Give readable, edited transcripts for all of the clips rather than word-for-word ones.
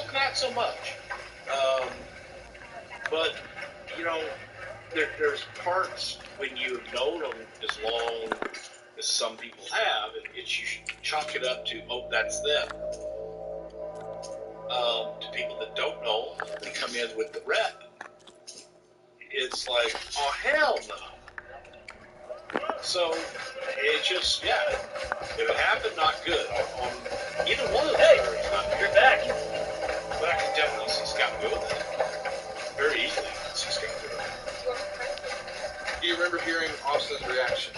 Hulk, not so much. But, you know, there's parts when you've known them as long as some people have, it's you chalk it up to, oh, that's them. To people that don't know, they come in with the rep. It's like, oh, hell no. So, it just, yeah, if it happened, not good. On either one of the stories, not good. You're back. But I can definitely see Scott doing that. Very easily see Scott doing that. Do you remember hearing Austin's reaction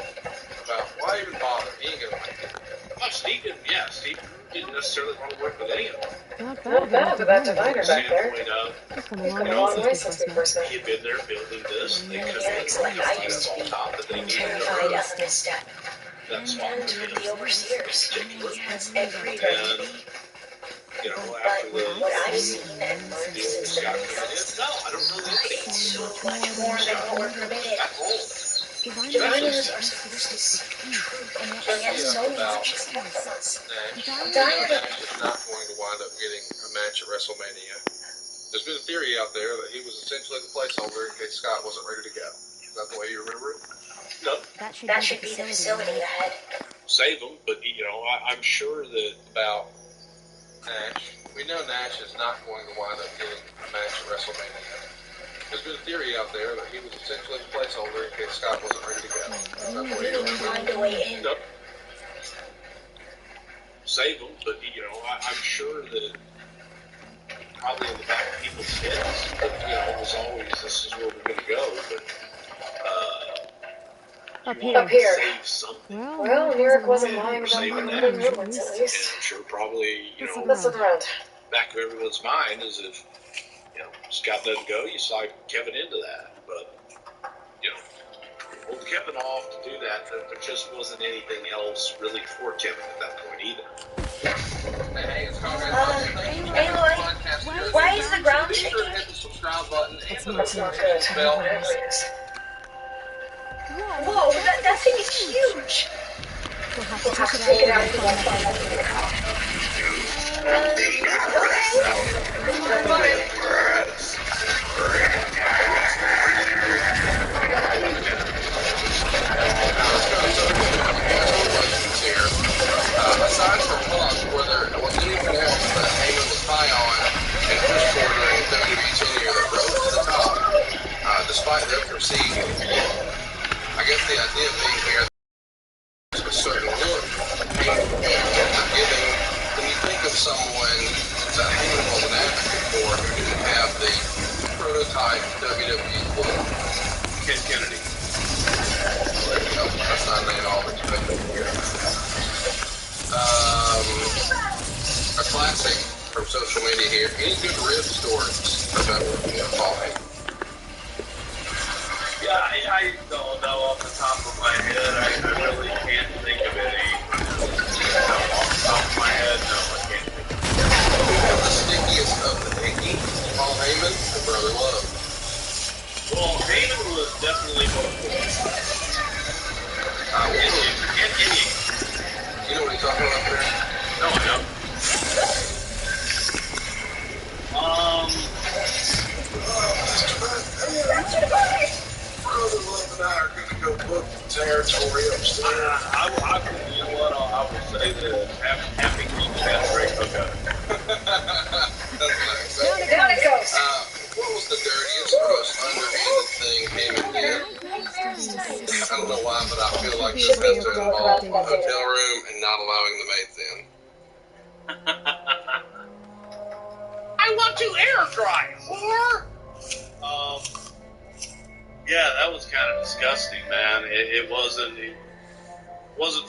about why even bother? He ain't gonna make it. Well, Steve didn't necessarily want to work with any of them. Not bad with that divider back there. He's come a long way since we first met. He had been there building this. They couldn't like I used to on be. top that they needed Terrified of the misstep. that spot And to the overseers. He has every right to And, be. you know, But after what I've the seen and learned deal with since Scott then, coming in, no, I don't know anything. it's so much more than what we're permitted. That's old. Diviners are supposed to seek truth, and yet so much is kept from us. Nash is not going to wind up getting a match at WrestleMania. There's been a theory out there that he was essentially the placeholder in case Scott wasn't ready to go. Is that the way you remember it? No, That should be the facility ahead. save him, but, you know, I'm sure that About Nash. We know Nash is not going to wind up getting a match at WrestleMania. There's been a theory out there that he was essentially the placeholder in case Scott wasn't ready to go. Is that the way you remember it? Find a way in. no, save him, but, you know, I'm sure that probably in the back of people's heads, but, you know, it was always, this is where we're going to go, but, Up here. save something. Well, Eric wasn't lying about Saving the that. rumors, at And least. I'm sure probably, you know, Let's look around. back of everyone's mind is if, you know, Scott doesn't go, you saw Kevin into that. But, you know, hold Kevin off to do that. There just wasn't anything else really for Kevin at that point either. Hey, it's Conrad. Hey, Lloyd. Why is the ground Be sure to shaking? hit the subscribe button and the That's not good. notification bell. Whatever it is. Whoa, that thing is huge. We'll have to take it out and find Aside from Punk, where there was anything else that Heyman was high on and pushed for during WWE tenure that rose to the top, despite their perceived, I guess the idea being here is a certain look giving. When you think of someone that Heyman was an advocate for who didn't have the prototype WWE look, Ken Kennedy. there you go. That's not an all that you think of here. A classic from social media here. Any good rib stories about Paul Heyman? Yeah, I don't know off the top of my head. I really can't think of any. Off the top of my head, no, I can't think of Who had the stickiest of the icky? Paul Heyman or Brother Love? Well, Heyman was definitely more cool. You know what he's talking about there? No, I don't. Brother Love and I are going to go book the territory upstairs. You know what? I will say this. Happy people had a great hookup. That's nice. Down it goes. What was the dirtiest, most underhanded thing Heyman did? I don't know why, but I feel like this has to involve a hotel room and not allowing the maids in. I want to air dry, whore! Yeah, that was kind of disgusting, man. It wasn't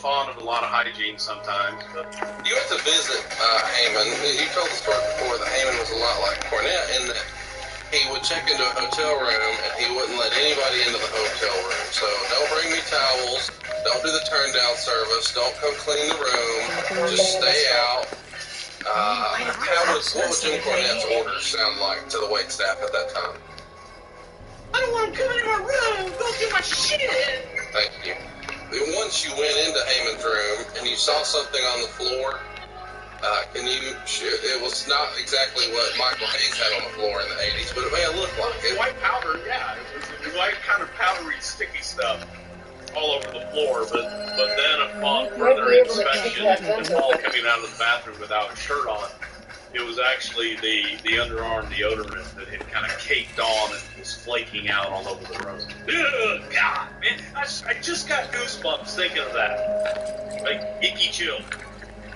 fond of a lot of hygiene sometimes, but You went to visit Heyman. You told the story before that Heyman was a lot like Cornette in that he would check into a hotel room and he wouldn't let anybody into the hotel room. So don't bring me towels. Don't do the turn down service. Don't come clean the room. Just stay out. What would Jim Cornette's orders sound like to the wait staff at that time? I don't want him coming in my room. Go through my shit. Thank you. Then once you went into Heyman's room and you saw something on the floor It was not exactly what Michael Hayes had on the floor in the 80s, but it may have looked like it. White powder, yeah. It was white kind of powdery, sticky stuff all over the floor. But then upon further inspection and Paul coming out of the bathroom without a shirt on, it was actually the underarm deodorant that had kind of caked on and was flaking out all over the room. Ugh, God, man, I just got goosebumps thinking of that. Like, icky chill.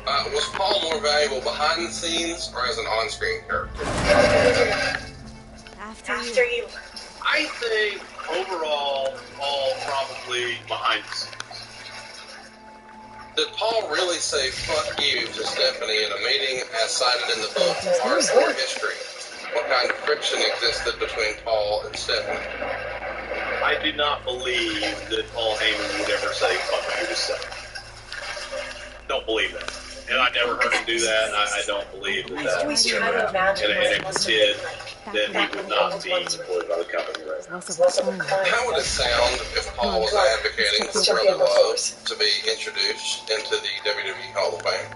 Was Paul more valuable behind the scenes or as an on-screen character? After you. I think overall, Paul probably behind the scenes. Did Paul really say fuck you to Stephanie in a meeting as cited in the book Hardcore History? What kind of friction existed between Paul and Stephanie? I do not believe that Paul Heyman would ever say fuck you to Stephanie. Don't believe that. And I never heard him do that, and I don't believe that that would ever happen. And if it did, then he would not be employed by the company right now. How would it sound if Paul was advocating for Brother Love to be introduced into the WWE Hall of Fame?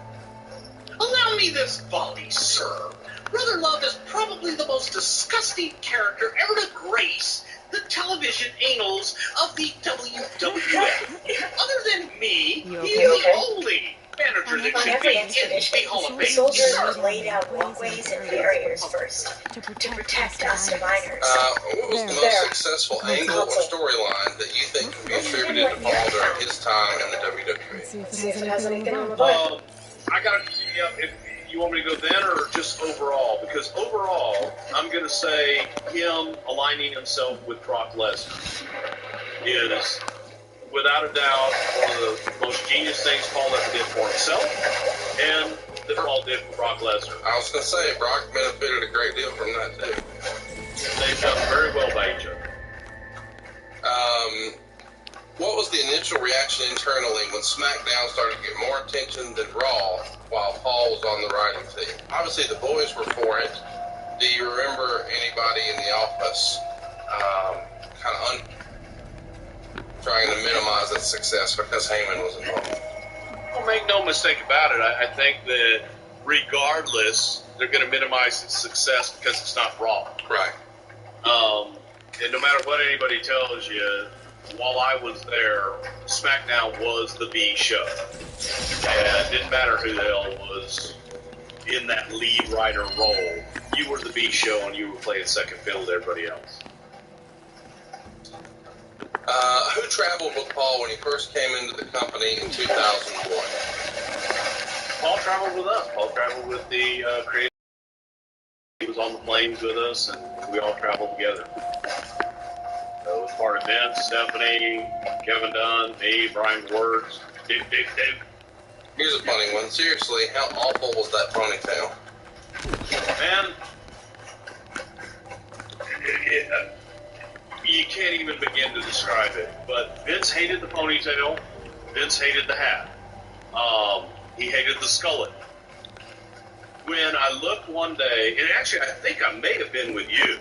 Allow me this folly, sir. Brother Love is probably the most disgusting character ever to grace the television annals of the WWF. Other than me, he is the only manager that should be in the Hall of Fame. Soldiers laid out walkways and barriers first to protect us diviners. What was the most successful angle or storyline that you think can be attributed to Paul during his time in the WWE? See if it has anything on the board. I gotta, if you want me to go then or just overall? Because overall, I'm gonna say him aligning himself with Brock Lesnar is, without a doubt, one of the most genius things Paul ever did for himself, and that Paul did for Brock Lesnar. I was going to say, Brock benefited a great deal from that, too. They've done very well by each other. What was the initial reaction internally when SmackDown started to get more attention than Raw while Paul was on the writing team? Obviously, the boys were for it. Do you remember anybody in the office trying to minimize its success because Heyman was involved? Well, make no mistake about it. I think that regardless, they're going to minimize its success because it's not Raw. Right. And no matter what anybody tells you, while I was there, SmackDown was the B show. And it didn't matter who the hell was in that lead writer role. You were the B show and you were playing second fiddle to everybody else. Who traveled with Paul when he first came into the company in 2001? Paul traveled with us. Paul traveled with the creative. He was on the planes with us, and we all traveled together. So it was part of Vince, Stephanie, Kevin Dunn, me, Brian Wirtz, Dick. Here's a funny one. Seriously, how awful was that ponytail? Man, you can't even begin to describe it. But Vince hated the ponytail. Vince hated the hat. He hated the skullet. When I looked one day, and actually I think I may have been with you,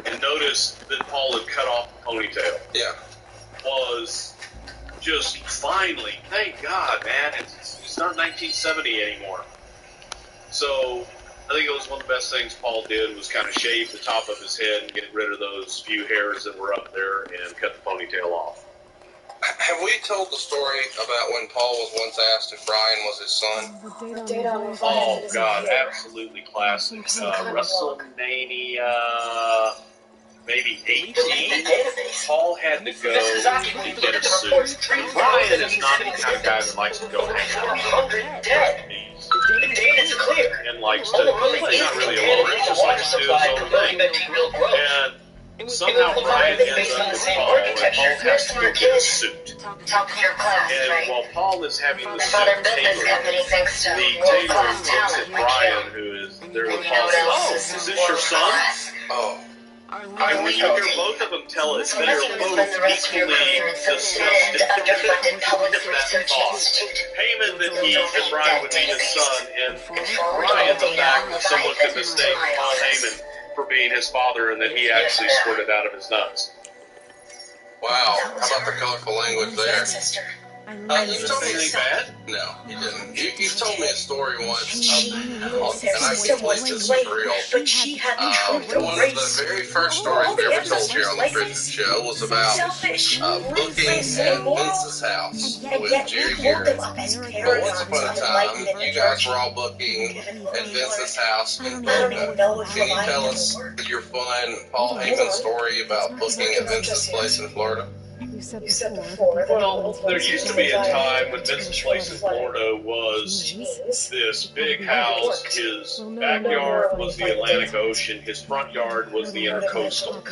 and noticed that Paul had cut off the ponytail. Yeah. Was just finally, thank God, man, it's not 1970 anymore. So I think it was one of the best things Paul did was kind of shave the top of his head and get rid of those few hairs that were up there and cut the ponytail off. Have we told the story about when Paul was once asked if Brian was his son? Oh, God, absolutely classic. WrestleMania, maybe 18. Paul had to go and get a suit. Brian is not the kind of guy that likes to go hang out and likes to, he's not really alone, he just likes to do his own thing. And somehow Brian ends up with Paul, and Paul has to go get a suit. And while Paul is having the suit tailored, the tailor looks at Brian, who is there with Paul, and says, "Oh, is this your son?" Oh. And when you hear both of them tell us they are both equally disgusted at that thought. Heyman that Brian would be his son, and Brian the fact that someone could mistake Paul Heyman for being his father and that he actually squirted out of his nuts. Wow, how about the colorful language there? You Did it told say me anything bad? no, you didn't. You told me a story once, She and I believe this is real. but she had One of the very first stories we ever told here on the Christian show was about booking at Vince's house with Jerry Garrett. Once upon a time, you guys were all booking at Vince's house in Florida. Can you tell us your fun Paul Heyman story about booking at Vince's place in Florida? Well, there used to be a time when Vince's place in Florida was this big house. His backyard was the Atlantic Ocean. His front yard was the Intercoastal.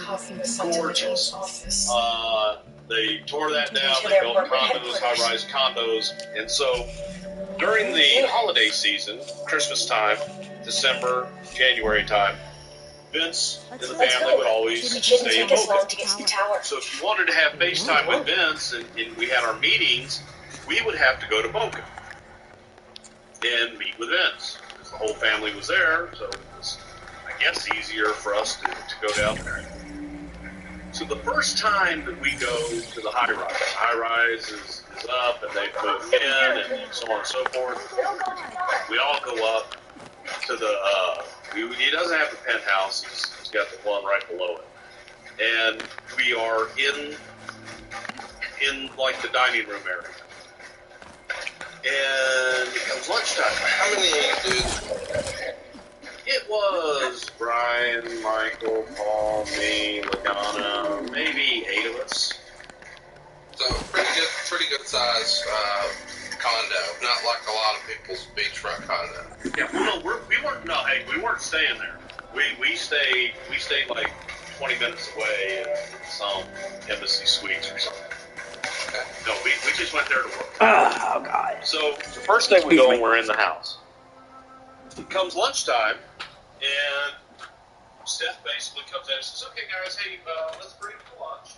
Gorgeous. They tore that down. They built condos, high-rise condos. And so during the holiday season, Christmas time, December, January time, Vince and the family would always stay in Boca. So if you wanted to have FaceTime with Vince and we had our meetings, we would have to go to Boca and meet with Vince. Because the whole family was there, so it was, I guess, easier for us to go down there. So the first time that we go to the high-rise is up, and they've moved in, and so on and so forth. We all go up to the, he doesn't have the penthouse, he's got the one right below it. And we are in like the dining room area. And it comes lunchtime. How many of you dudes? It was Brian, Michael, Paul, me, Lagana, maybe 8 of us. So pretty good size condo. Not like a lot of people's beachfront condo. Yeah, we weren't staying there. We stayed like 20 minutes away in some embassy suites or something. Okay. No, we just went there to work. Oh, God. So the first day we go, we're in the house. It comes lunchtime, and Steph basically comes in and says, "Okay, guys, hey, let's bring it to lunch.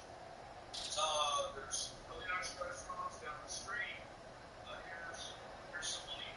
There's really nice restaurants down the street. Here's some money."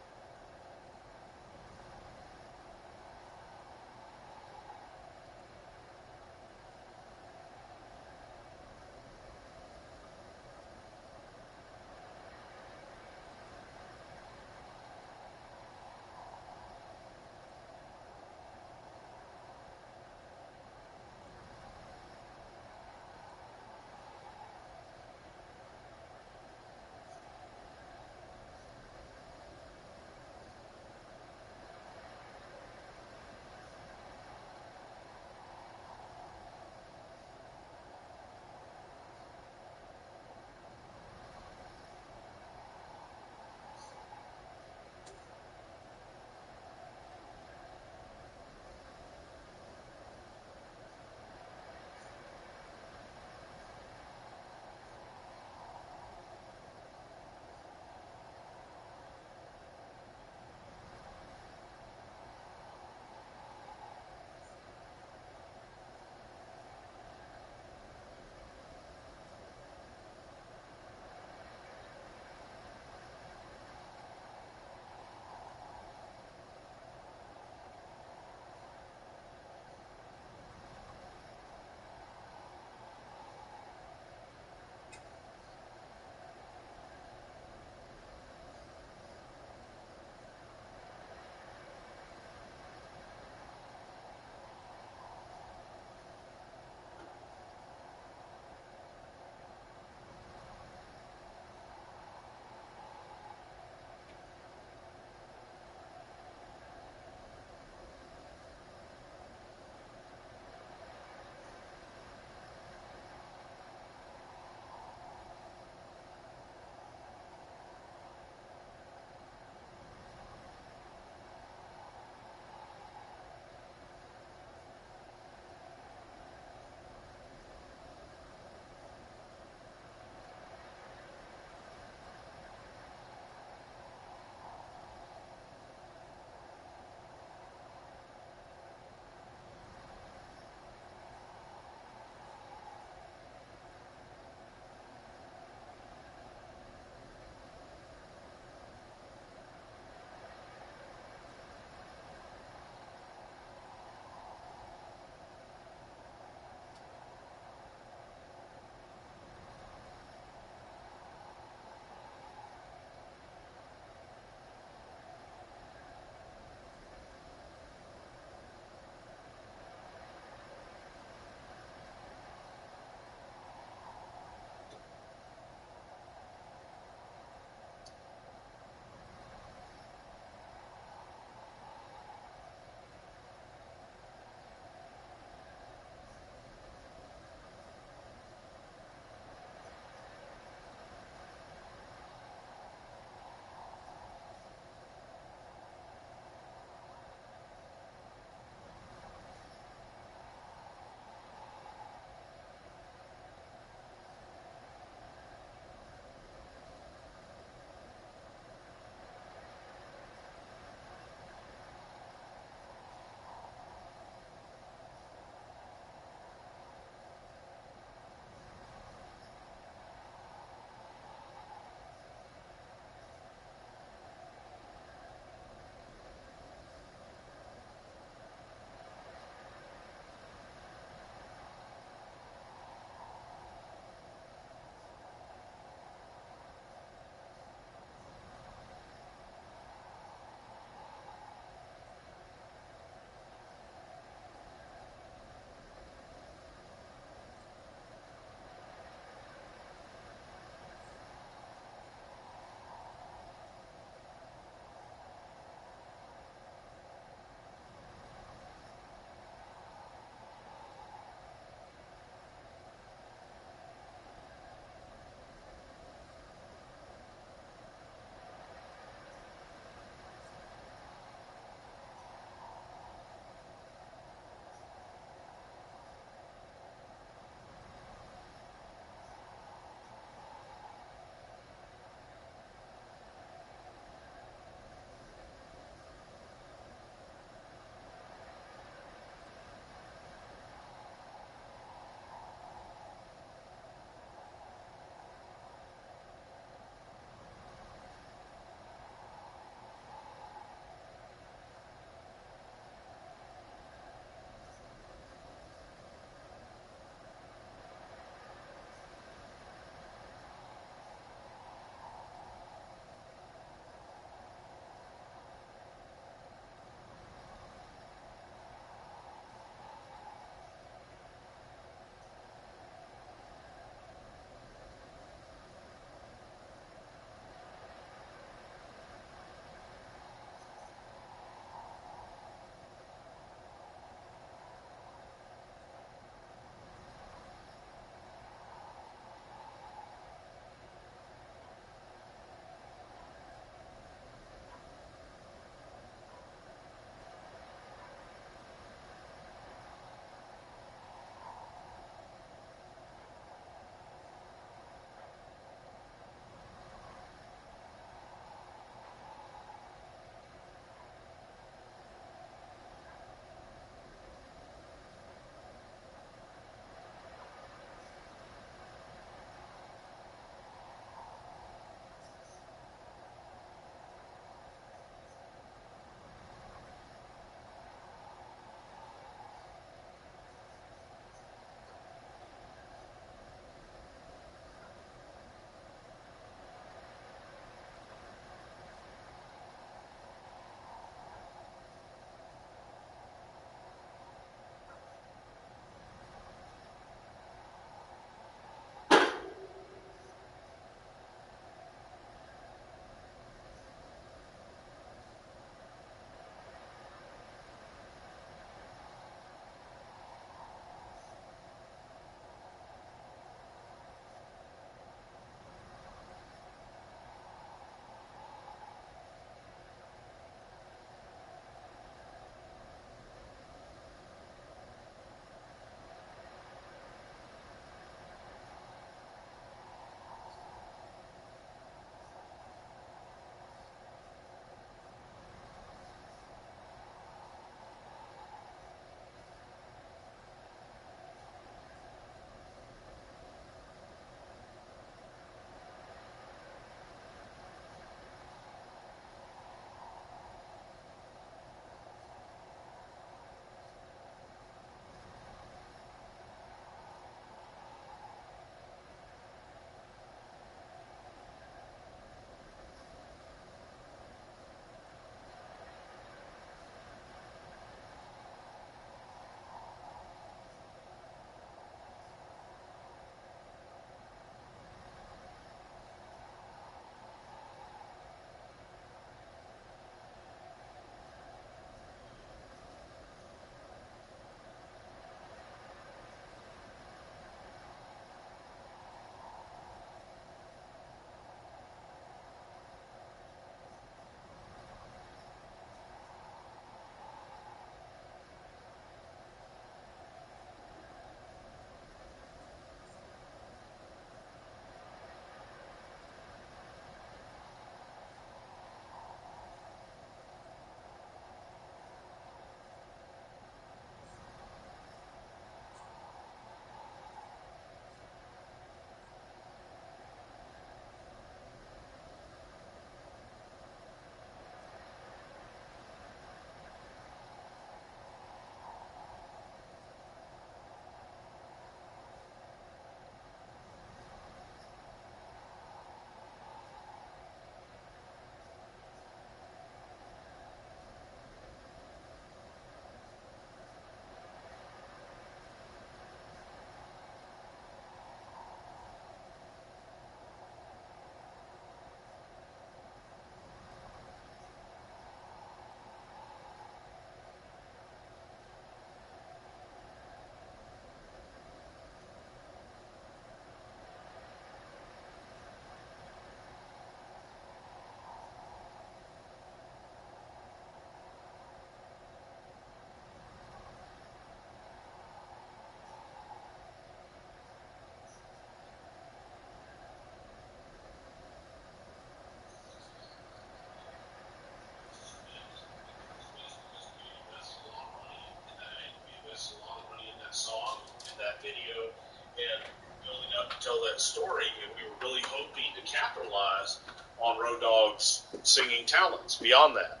video and building up to tell that story, and we were really hoping to capitalize on Road Dogg's singing talents beyond that.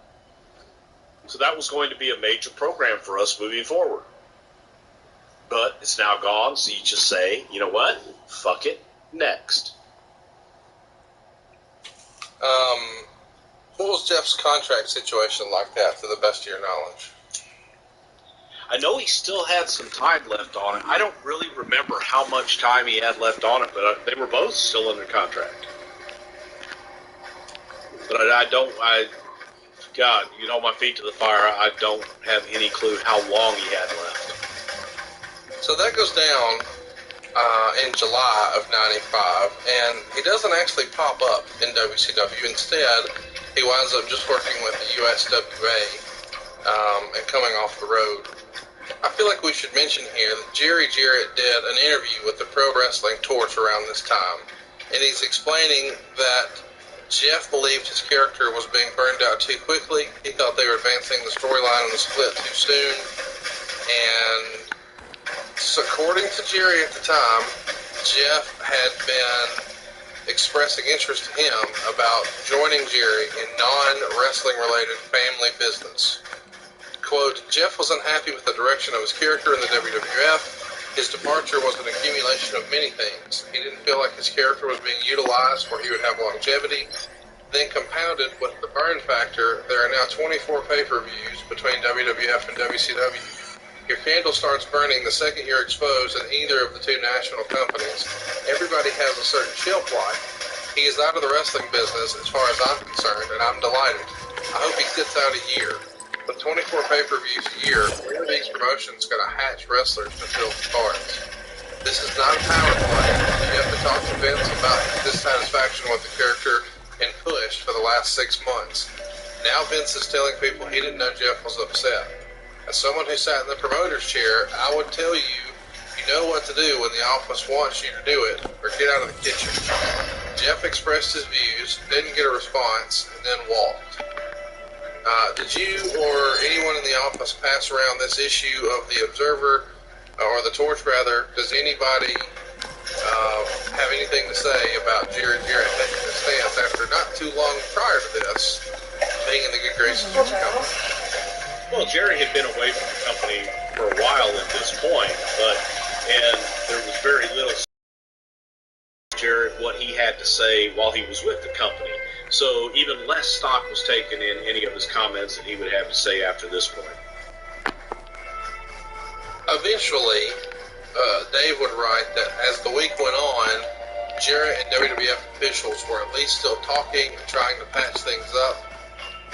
So that was going to be a major program for us moving forward. But it's now gone, so you just say, you know what? Fuck it. Next. What was Jeff's contract situation like that, to the best of your knowledge? I know he still had some time left on it. I don't really remember how much time he had left on it, but they were both still under contract. But God, you know, my feet to the fire, I don't have any clue how long he had left. So that goes down in July of '95, and he doesn't actually pop up in WCW. Instead, he winds up just working with the USWA and coming off the road. I feel like we should mention here that Jerry Jarrett did an interview with the Pro Wrestling Torch around this time, and he's explaining that Jeff believed his character was being burned out too quickly. He thought they were advancing the storyline in the split too soon, and so according to Jerry at the time, Jeff had been expressing interest to him about joining Jerry in non-wrestling related family business. Quote, Jeff was unhappy with the direction of his character in the WWF. His departure was an accumulation of many things. He didn't feel like his character was being utilized where he would have longevity. Then compounded with the burn factor, there are now 24 pay-per-views between WWF and WCW. Your candle starts burning the second you're exposed in either of the two national companies. Everybody has a certain shelf life. He is out of the wrestling business as far as I'm concerned, and I'm delighted. I hope he sits out a year. With 24 pay-per-views a year, where are these promotions going to hatch wrestlers to fill the cards? This is not a power play. You have to talk to Vince about his dissatisfaction with the character and push for the last 6 months. Now Vince is telling people he didn't know Jeff was upset. As someone who sat in the promoter's chair, I would tell you, you know what to do when the office wants you to do it, or get out of the kitchen. Jeff expressed his views, didn't get a response, and then walked. Did you or anyone in the office pass around this issue of the Observer, or the Torch rather? Does anybody have anything to say about Jerry Jarrett taking a stance after not too long prior to this, being in the good graces of the company? Well, Jerry had been away from the company for a while at this point, and there was very little Jarrett what he had to say while he was with the company. So even less stock was taken in any of his comments that he would have to say after this point. Eventually, Dave would write that as the week went on, Jarrett and WWF officials were at least still talking and trying to patch things up.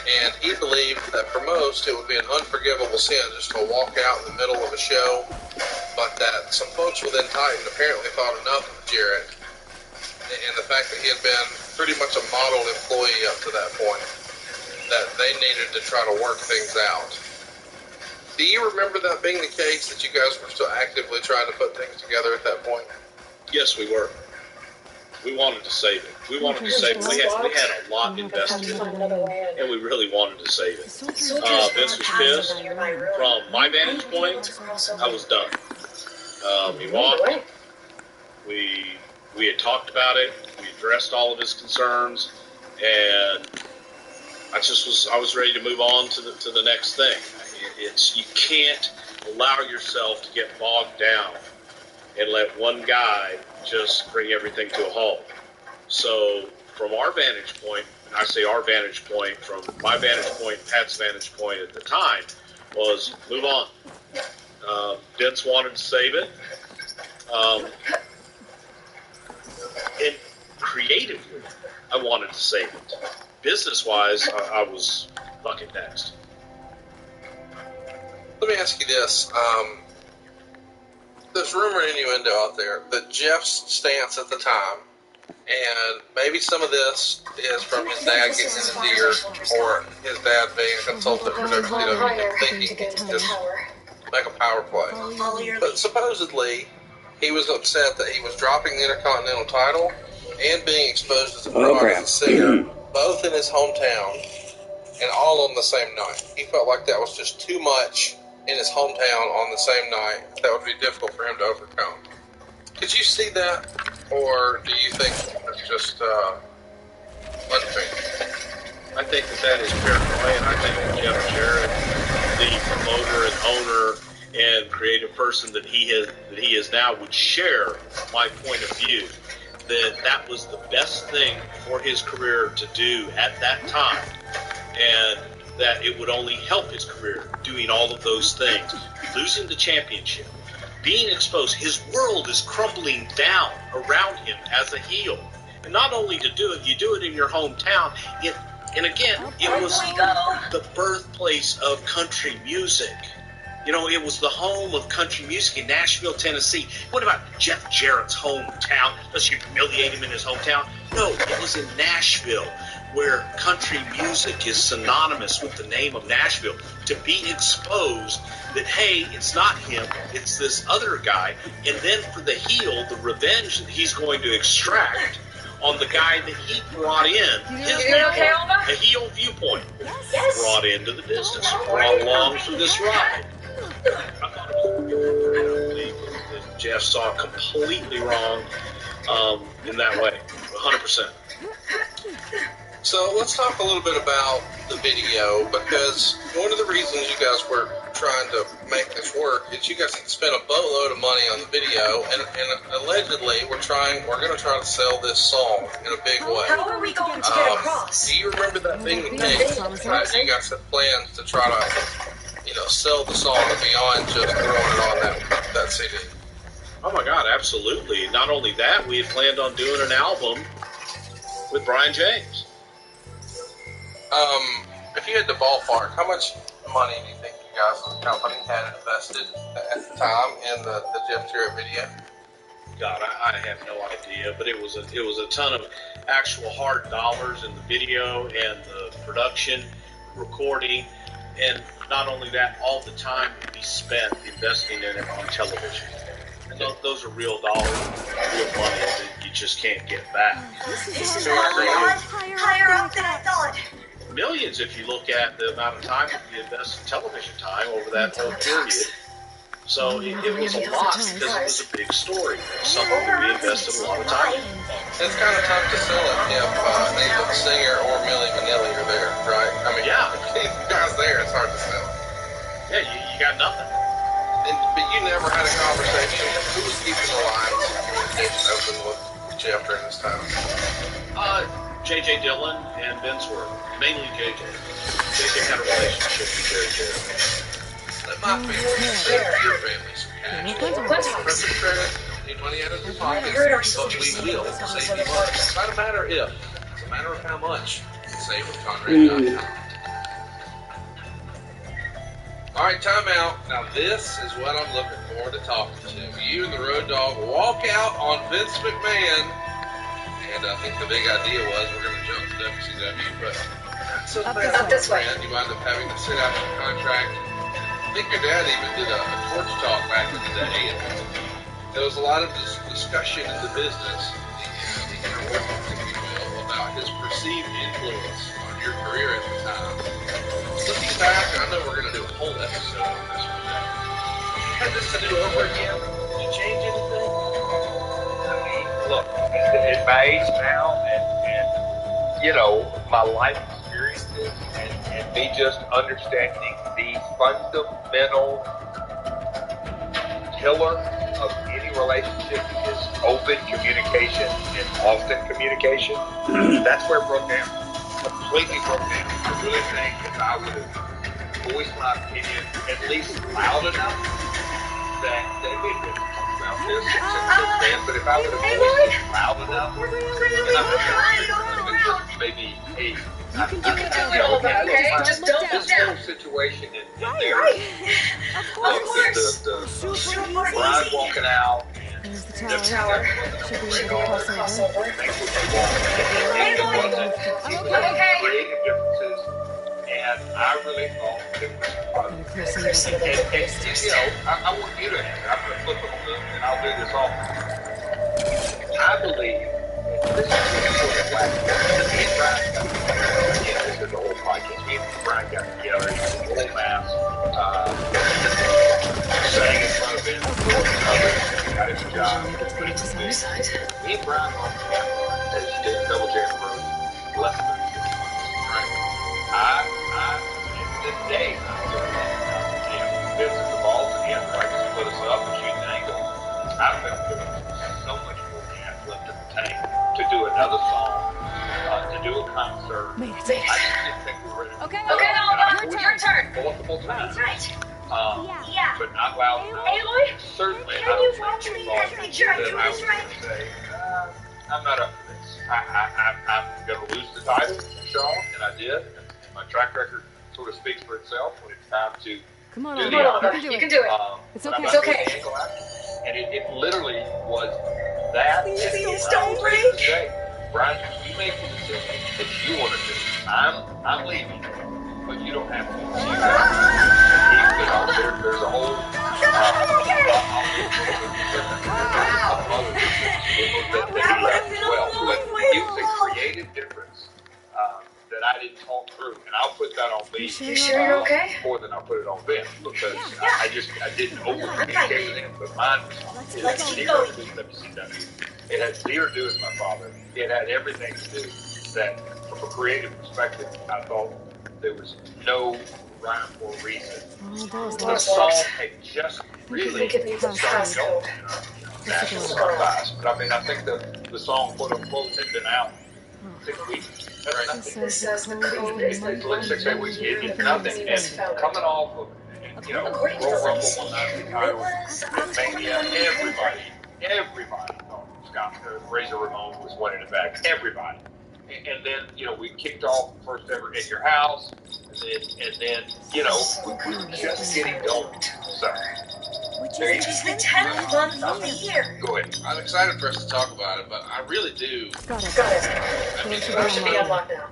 And he believed that for most it would be an unforgivable sin just to walk out in the middle of a show, but that some folks within Titan apparently thought enough of Jarrett and the fact that he had been pretty much a model employee up to that point, that they needed to try to work things out. Do you remember that being the case, that you guys were still actively trying to put things together at that point? Yes, we were. We wanted to save it. We wanted to save it. We had a lot invested in it, and we really wanted to save it. Vince was pissed. From my vantage point, I was done. He walked. We had talked about it. We addressed all of his concerns, and I was ready to move on to the next thing. You can't allow yourself to get bogged down and let one guy just bring everything to a halt. So from our vantage point, and I say our vantage point, from my vantage point, Pat's vantage point at the time, was move on. Vince wanted to save it. And creatively, I wanted to save it. Business-wise, I was fucking next. Let me ask you this. There's rumor and innuendo out there that Jeff's stance at the time, and maybe some of this is from his dad getting in his ear, or his dad being a consultant for WCW and thinking he can just make a power play. But supposedly, he was upset that he was dropping the Intercontinental title and being exposed as a fraud as a singer, both in his hometown and all on the same night. He felt like that was just too much in his hometown on the same night that would be difficult for him to overcome. Could you see that, or do you think that's just unfair? I think that is paranoia, and I think that Jeff Jarrett, the promoter and owner and creative person that he is now, would share my point of view that was the best thing for his career to do at that time, and that it would only help his career doing all of those things. Losing the championship, being exposed, his world is crumbling down around him as a heel. And not only to do it, you do it in your hometown. And again, it was the birthplace of country music. You know, it was the home of country music in Nashville, Tennessee. What about Jeff Jarrett's hometown? Does she humiliate him in his hometown? No, it was in Nashville, where country music is synonymous with the name of Nashville. To be exposed that, hey, it's not him, it's this other guy. And then for the heel, the revenge that he's going to extract on the guy that he brought in, his viewpoint, a heel viewpoint, brought into the business, brought along for this ride. I thought it was, I don't believe that Jeff saw completely wrong in that way, 100%. So let's talk a little bit about the video, because one of the reasons you guys were trying to make this work is you guys spent a boatload of money on the video, and allegedly we're going to try to sell this song in a big way. How are we going to get across? Do you remember that being the case? You guys had plans to try to, sell the song beyond just throwing it on that CD. Oh my God, absolutely. Not only that, we had planned on doing an album with Brian James. If you had to ballpark, how much money do you think you guys as a company had invested at the time in the Jeff Jarrett video? God, I have no idea, but it was a ton of actual hard dollars in the video and the production, recording, and not only that, all the time we spent investing in it on television. And those are real dollars, real money that you just can't get back. This is a lot higher up than I thought. Millions if you look at the amount of time that we invest in television time over that whole period. So it was a lot because it was a big story. Something that we invested a lot of time in. It's kind of tough to sell it if neither the singer or Milli Vanilli are there, right? I mean, yeah. If you guys there, it's hard to sell. Yeah, you got nothing. But you never had a conversation. Who was keeping the lines of communication open with Jeff during this time? J.J. Dillon and Ben Swerve. Mainly J.J. J.J. had a relationship with J.J. Let my family save your family some cash. Perfect credit, need money out of your pockets, but we will save you money. It's not a matter if, it's a matter of how much. Save with Conrad.com. All right, time out. Now this is what I'm looking forward to talking to. You and the Road Dogg walk out on Vince McMahon, and I think the big idea was we're going to jump to WCW, but that's Up this way. You wind up having to sit out your contract. I think your dad even did a torch talk back in the day, and there was a lot of discussion in the business, the inner workings, if you will, about his perceived influence on your career at the time. Looking back, I know we're going to do a whole episode on this one. If you had this to do over again, would you change anything? I mean, look, at my age now, and my life experiences, and me just understanding the fundamental pillar of any relationship is open communication and often communication. That's where it broke down. Completely broke down. I really think that I would have voiced my opinion at least loud enough that we'd been talking about this since then. But if I would have voiced it loud enough, then I would have maybe, hey, You can do it, okay? Just don't this look down. whole situation in there. Right. Of course. The bride walking out. The tower. Should be able to cross over. Okay. Creative differences, and I really thought it was fun. And I want you to have it. I'm going to flip them on and I'll do this often. I believe this is the last again, this is the whole podcast. Me and Brian got together, he was a little mass. guy. make it to the other side. Me and Brian on camera as you did Double J on the road less than 6 months, right? To this day, I'm still Vince at the balls and he had to like split us up and shoot an angle. I felt there was so much more gas left in the tank to do another song, to do a concert. I just didn't think we were ready. Okay, your turn. Multiple times. Right. But not loud enough. Aloy, Certainly, can you watch me and make sure I do I this was right? going to say, I'm not up for this. I'm going to lose the title, Sean, and I did. And my track record sort of speaks for itself when it's time to Come on, do Oliver. the honor. You can do it. It's but okay. I'm It's not okay. doing the angle after. And it literally was that. Please Brian don't was break. to say, Brian, you make the decision that you want to do. I'm leaving, but you don't have to. There's a whole it's a creative difference that I didn't talk through, and I'll put that on me. You sure you're okay? More than I'll put it on Vince, because I didn't over-communicate with him, but mine was it had zero to do with WCW. It had zero to do with my father. It had everything to do that, from a creative perspective, I thought there was no rhyme or reason. The song had just really started going in national archives. But I mean, I think the song, quote unquote, had been out 6 weeks. Right? This says the code is the It's like 6, 8 weeks. It's nothing. And coming off of, According to the Royal Rumble lease, 190 it title, was Mania, everybody thought Scott Razor Ramon was winning it back. Everybody. And then, we kicked off first ever In Your House, and then we were just getting going. So, It is the 10th month of the year. go ahead. I'm excited for us to talk about it, but I really do. Got it. Got it. I mean, I should be unlocked now.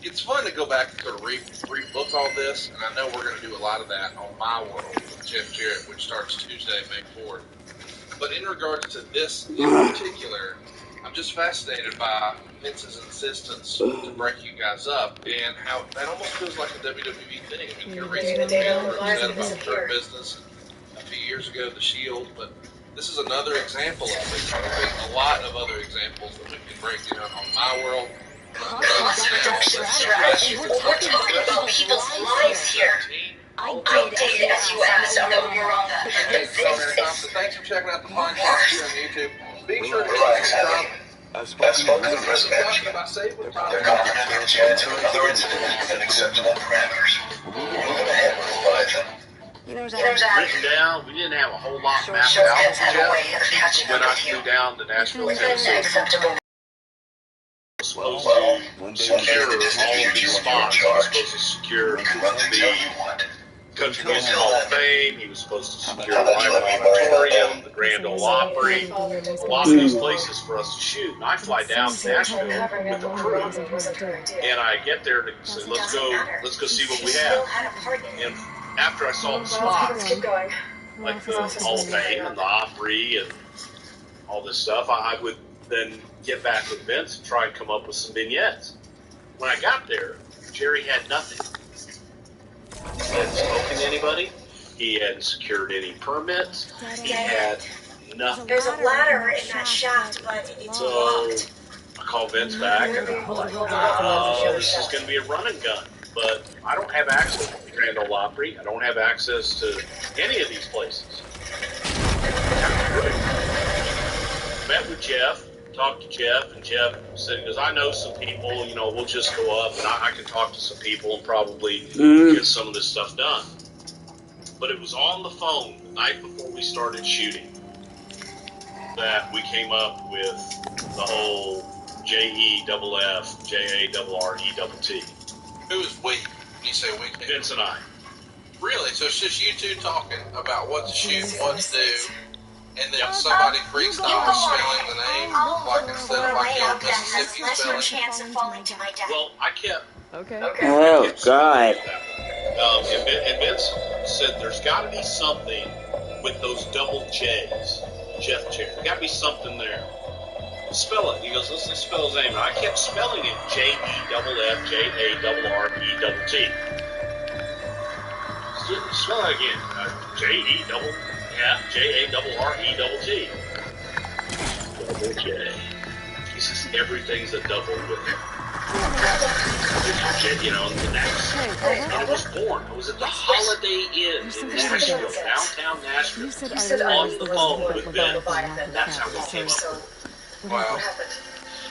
it's fun to go back and sort of re-look all this, and I know we're going to do a lot of that on My World with Jeff Jarrett, which starts Tuesday, May 4th. But in regards to this in particular, I'm just fascinated by Vince's insistence to break you guys up, and how that almost feels like a WWE thing. I mean, you're raising the family, said about her business a few years ago, the Shield, but this is another example of it. There's a lot of other examples that we can break down on My World. Cost reduction strategy. We're talking about people's lives here. I did SUMs over you're on the Thompson, thanks for checking out the podcast here on YouTube. Be sure to subscribe. I've spoken to the president. About Save with Tom. They're complimenting Jen to other incidents within acceptable parameters. We're moving ahead with Leviathan. Written down, we didn't have a whole lot mapped Sure, out have a way of yet. catching When up I with you. flew down to Nashville, Within Tennessee, an acceptable was supposed to secure all these spots. He was supposed to secure the Country Music Hall of Fame. He was supposed to secure the Lyman Auditorium, the Grand Ole Opry, a lot of these places for us to shoot. And I fly down to Nashville with a crew, and I get there to say, let's go see what we have. And after I saw the spots, Keep going. like the Hall of Fame and the Opry and all this stuff, I would then get back with Vince and try and come up with some vignettes. When I got there, Jerry had nothing. He hadn't spoken to anybody. He hadn't secured any permits. He had nothing. There's a ladder in that shaft, but it's So locked. I call Vince back and I'm like, this is going to be a run and gun. But I don't have access to the Grand Ole Opry. I don't have access to any of these places. Met with Jeff, talked to Jeff, and Jeff said, because I know some people, we'll just go up and I can talk to some people and probably get some of this stuff done. But it was on the phone the night before we started shooting that we came up with the whole JEFF, JARRETT. Who is we? You say we? Vince and I. Really? So it's just you two talking about what to shoot, what to do, and then somebody freestyle spelling the name, like instead of like the Mississippi spelling. Chance of falling to my death. Well, I kept. Okay. Oh, God. And Vince said there's got to be something with those double J's. Jeff Jarrett. There's got to be something there. Spell it. He goes, let's spell his name. And I kept spelling it JEFF JARRETT. Spell it again. JEFF. Jarret. Double J. He says everything's a double with him. You know, the next. And I was born. I was at the Holiday Inn in Nashville, downtown Nashville, on the phone with Ben. That's how we came up. Wow.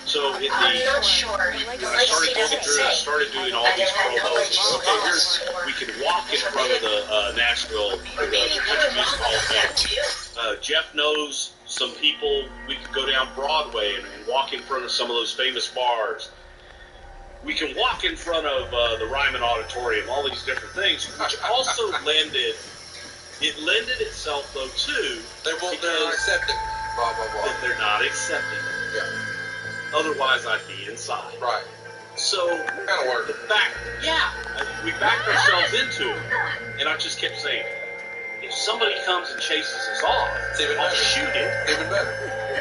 So in the, I'm not sure. I started going through, I started doing all these promos. Okay, here's, we can walk in front of the Nashville Country Music Hall of Fame. Jeff knows some people. We could go down Broadway and walk in front of some of those famous bars. We can walk in front of the Ryman Auditorium, all these different things, which also lended itself, though, too. They're not accepting. Blah, blah, blah. That they're not accepting. Yeah. Otherwise, I'd be inside. Right. So, Kind of work. we backed ourselves into it, and I just kept saying, if somebody comes and chases us off, I'll shoot it. Even better.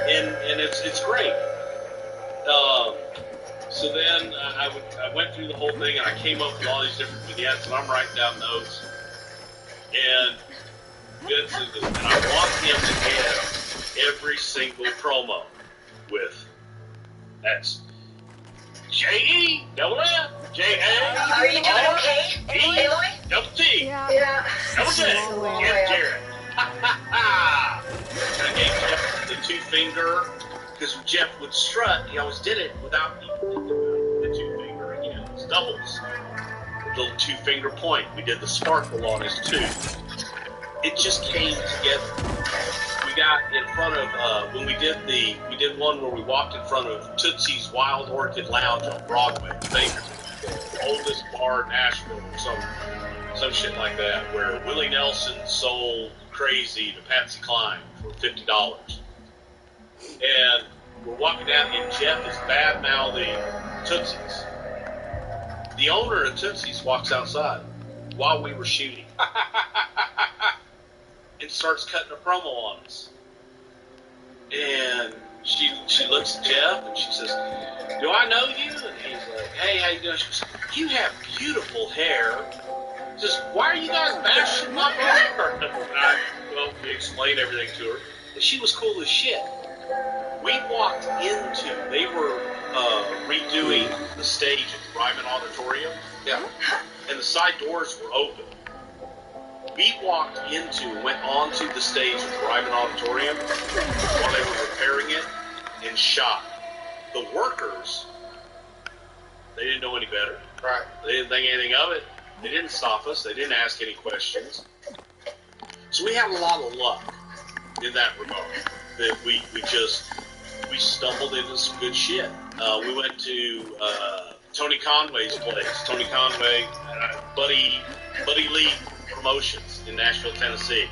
And it's great. So then I went through the whole thing, and I came up with all these different vignettes, and I'm writing down notes. And Vince says, and I want him to end every single promo with, that's J-E-double-F, J-A. Are you doing okay, Aloy? Double T. Yeah. Double J. Jeff Jarrett. Ha ha ha. And I gave Jeff the 2-finger, because when Jeff would strut, he always did it without the 2-finger again. It was doubles. The little 2-finger point. We did the sparkle on his tooth. It just came together. We got in front of when we did one where we walked in front of Tootsie's Wild Orchid Lounge on Broadway, the oldest bar in Nashville, or some shit like that, where Willie Nelson sold Crazy to Patsy Cline for $50. And we're walking down, and Jeff is bad-mouthing Tootsie's. The owner of Tootsie's walks outside while we were shooting and starts cutting a promo on us. And she looks at Jeff, and she says, do I know you? And he's like, hey, how you doing? She goes, you have beautiful hair. He says, why are you guys bashing my hair? Well, we explained everything to her. And she was cool as shit. We walked into, they were redoing the stage at the Ryman Auditorium. Yeah. And the side doors were open. We walked into and went onto the stage at the Ryman Auditorium while they were repairing it and shot. The workers, they didn't know any better. Right. They didn't think anything of it. They didn't stop us. They didn't ask any questions. So we had a lot of luck in that regard. That we stumbled into some good shit. We went to Tony Conway's place. Tony Conway, Buddy Lee Promotions in Nashville, Tennessee.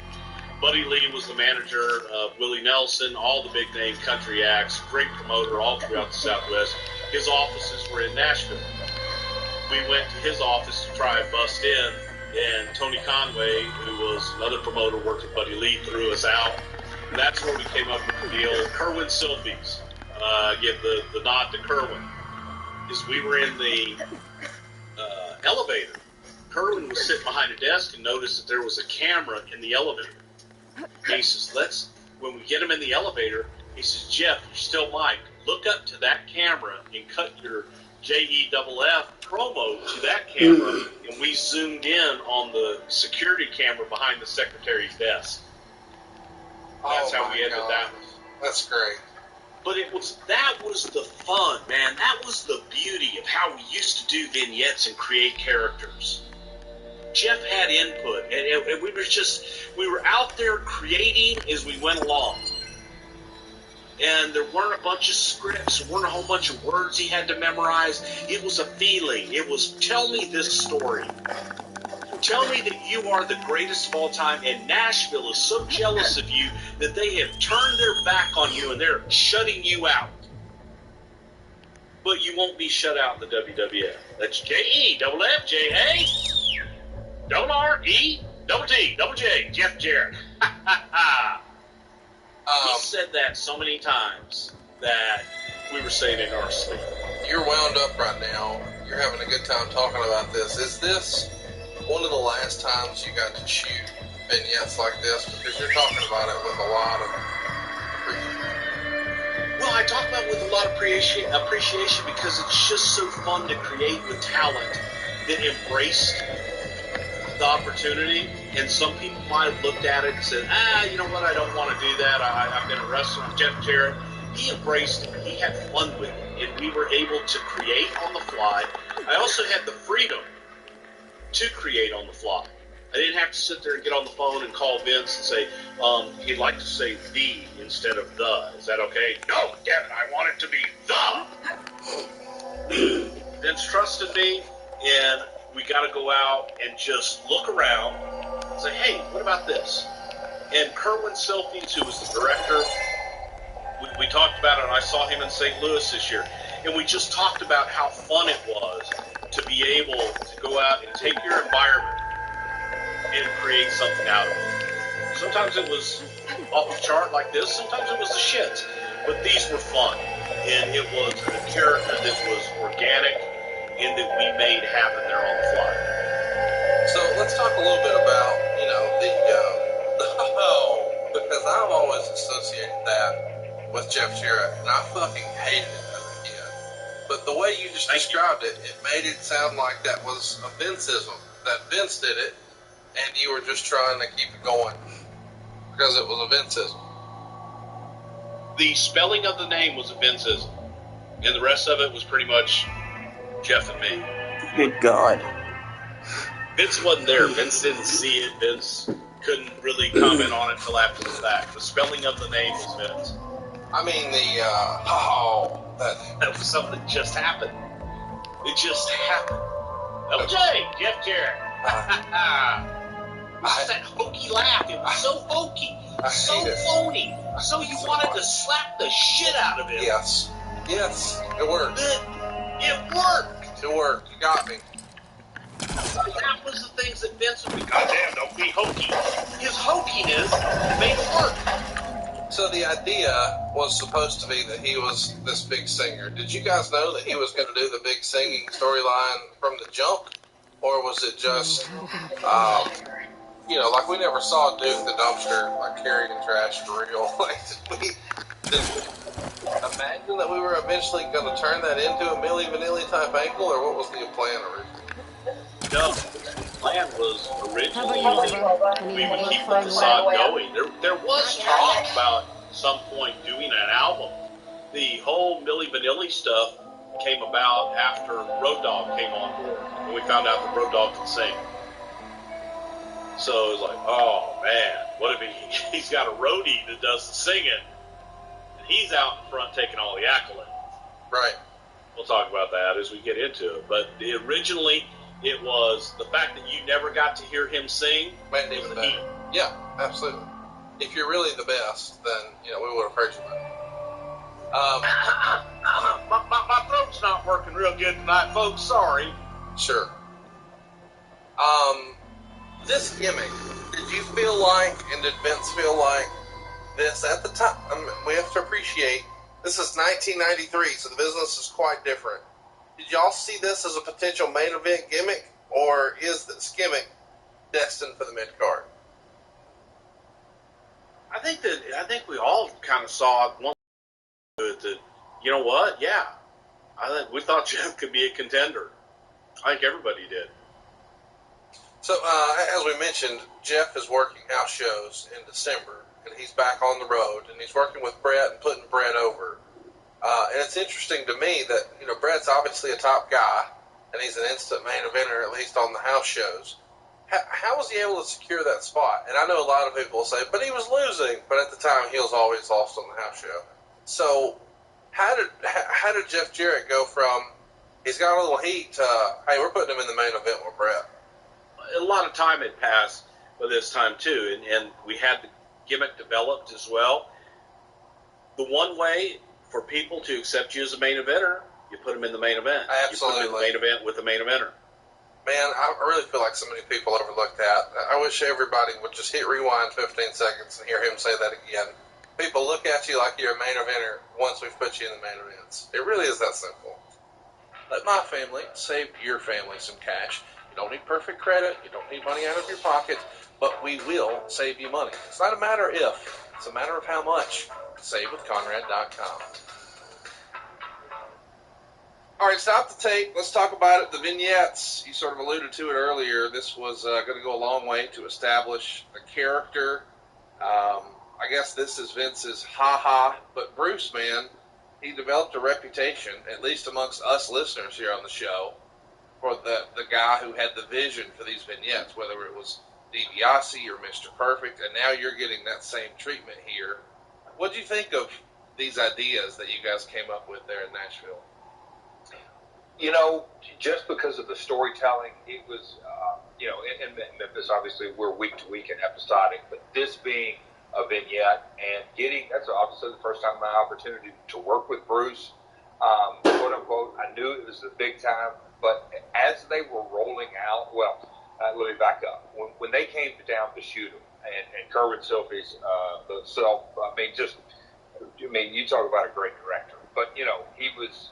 Buddy Lee was the manager of Willie Nelson, all the big name country acts, great promoter all throughout the Southwest. His offices were in Nashville. We went to his office to try and bust in, and Tony Conway, who was another promoter, worked with Buddy Lee, threw us out. And that's where we came up with the deal. Kerwin Sylvies, give the nod to Kerwin, is we were in the elevator. Kerwin was sitting behind a desk and noticed that there was a camera in the elevator. And he says, when we get him in the elevator, he says, Jeff, you're still Mike. Look up to that camera and cut your JEFF promo to that camera. And we zoomed in on the security camera behind the secretary's desk. That's how we ended that one. That's great. But that was the fun, man. That was the beauty of how we used to do vignettes and create characters. Jeff had input, and we were out there creating as we went along. And there weren't a bunch of scripts, there weren't a whole bunch of words he had to memorize. It was a feeling. It was, tell me this story. Tell me that you are the greatest of all time, and Nashville is so jealous of you that they have turned their back on you and they're shutting you out. But you won't be shut out in the WWF. That's JEFF, J-A, double R-E, double T, double J, Jeff Jarrett. Ha, ha, ha. He said that so many times that we were saying it in our sleep. You're wound up right now. You're having a good time talking about this. Is this one of the last times you got to shoot vignettes like this because you're talking about it with a lot of Well, I talk about it with a lot of appreciation because it's just so fun to create with talent that embraced the opportunity. And some people might have looked at it and said, you know what, I don't want to do that. I've been a wrestler. Jeff Jarrett, he embraced it. He had fun with it. And we were able to create on the fly. I also had the freedom to create on the fly. I didn't have to sit there and get on the phone and call Vince and say, he'd like to say the instead of the. Is that okay? No, damn it, I want it to be the. Vince trusted me, and we got to go out and just look around and say, hey, what about this? And Kerwin Selfies, who was the director, we talked about it, and I saw him in St. Louis this year, and we just talked about how fun it was to be able to go out and take your environment and create something out of it. Sometimes it was off the chart like this, sometimes it was the shit, but these were fun, and it was a character that was organic and that we made happen there on the fly. So let's talk a little bit about, because I've always associated that with Jeff Jarrett, and I fucking hated it as a kid. But the way you just described it, it made it sound like that was a Vinceism, that Vince did it, and you were just trying to keep it going because it was a Vinceism. The spelling of the name was a Vinceism, and the rest of it was pretty much Jeff and me. Good God. Vince wasn't there. Vince didn't see it. Vince couldn't really comment on it until after the fact. The spelling of the name was Vince. I mean, that was something that just happened. It just happened. LJ, Jeff Jarrett. That hokey laugh. It was so hokey, so phony. So you wanted to slap the shit out of him. Yes, it worked. It worked. It worked. You got me. That was the things that Vince would be, goddamn, don't be hokey. His hokiness made it work. So the idea was supposed to be that he was this big singer. Did you guys know that he was going to do the big singing storyline from the jump? Or was it just, like we never saw Duke the Dumpster, like carrying trash for real? Like, did we imagine that we were eventually going to turn that into a Milli Vanilli type angle, or what was the plan originally? No, the plan was originally we would keep the facade going. There was talk about some point doing an album. The whole Milli Vanilli stuff came about after Road Dogg came on board, and we found out that Road Dogg could sing. So it was like, oh man, what if he's got a roadie that does the singing, and he's out in front taking all the accolades. Right. We'll talk about that as we get into it. But originally, it was the fact that you never got to hear him sing. Made it even better. Yeah, absolutely. If you're really the best, then we would have heard you better. My throat's not working real good tonight, folks. Sorry. Sure. This gimmick, did you feel like, and did Vince feel like this at the time? We have to appreciate this is 1993, so the business is quite different. Did y'all see this as a potential main event gimmick, or is this gimmick destined for the mid card? I think we all kind of saw it one that, you know what? Yeah, I think we thought Jeff could be a contender. I think everybody did. So, as we mentioned, Jeff is working house shows in December, and he's back on the road, and he's working with Brett and putting Brett over. And it's interesting to me that, Brett's obviously a top guy, and he's an instant main eventer, at least on the house shows. How was he able to secure that spot? And I know a lot of people will say, but he was losing, but at the time he was always lost on the house show. So, how did Jeff Jarrett go from, he's got a little heat, to, hey, we're putting him in the main event with Brett? A lot of time had passed by this time, too, and we had the gimmick developed as well. The one way for people to accept you as a main eventer, you put them in the main event. Absolutely. You put them in the main event with the main eventer. Man, I really feel like so many people overlook that. I wish everybody would just hit rewind 15 seconds and hear him say that again. People look at you like you're a main eventer once we've put you in the main events. It really is that simple. Let my family save your family some cash. You don't need perfect credit. You don't need money out of your pocket. but we will save you money. It's not a matter if, it's a matter of how much. SaveWithConrad.com. All right, stop the tape. Let's talk about it. The vignettes, you sort of alluded to it earlier. This was going to go a long way to establish a character. I guess this is Vince's ha-ha. But Bruce, man, he developed a reputation, at least amongst us listeners here on the show, for the guy who had the vision for these vignettes, whether it was DiBiase or Mr. Perfect, and now you're getting that same treatment here. What do you think of these ideas that you guys came up with there in Nashville? You know, just because of the storytelling, it was, in Memphis, obviously, we're week to week and episodic, but this being a vignette and that's obviously the first time my opportunity to work with Bruce, quote unquote, I knew it was the big time, but as they were rolling out, let me back up. When they came down to shoot him, and Kerwin Silfies, you talk about a great director, but, he was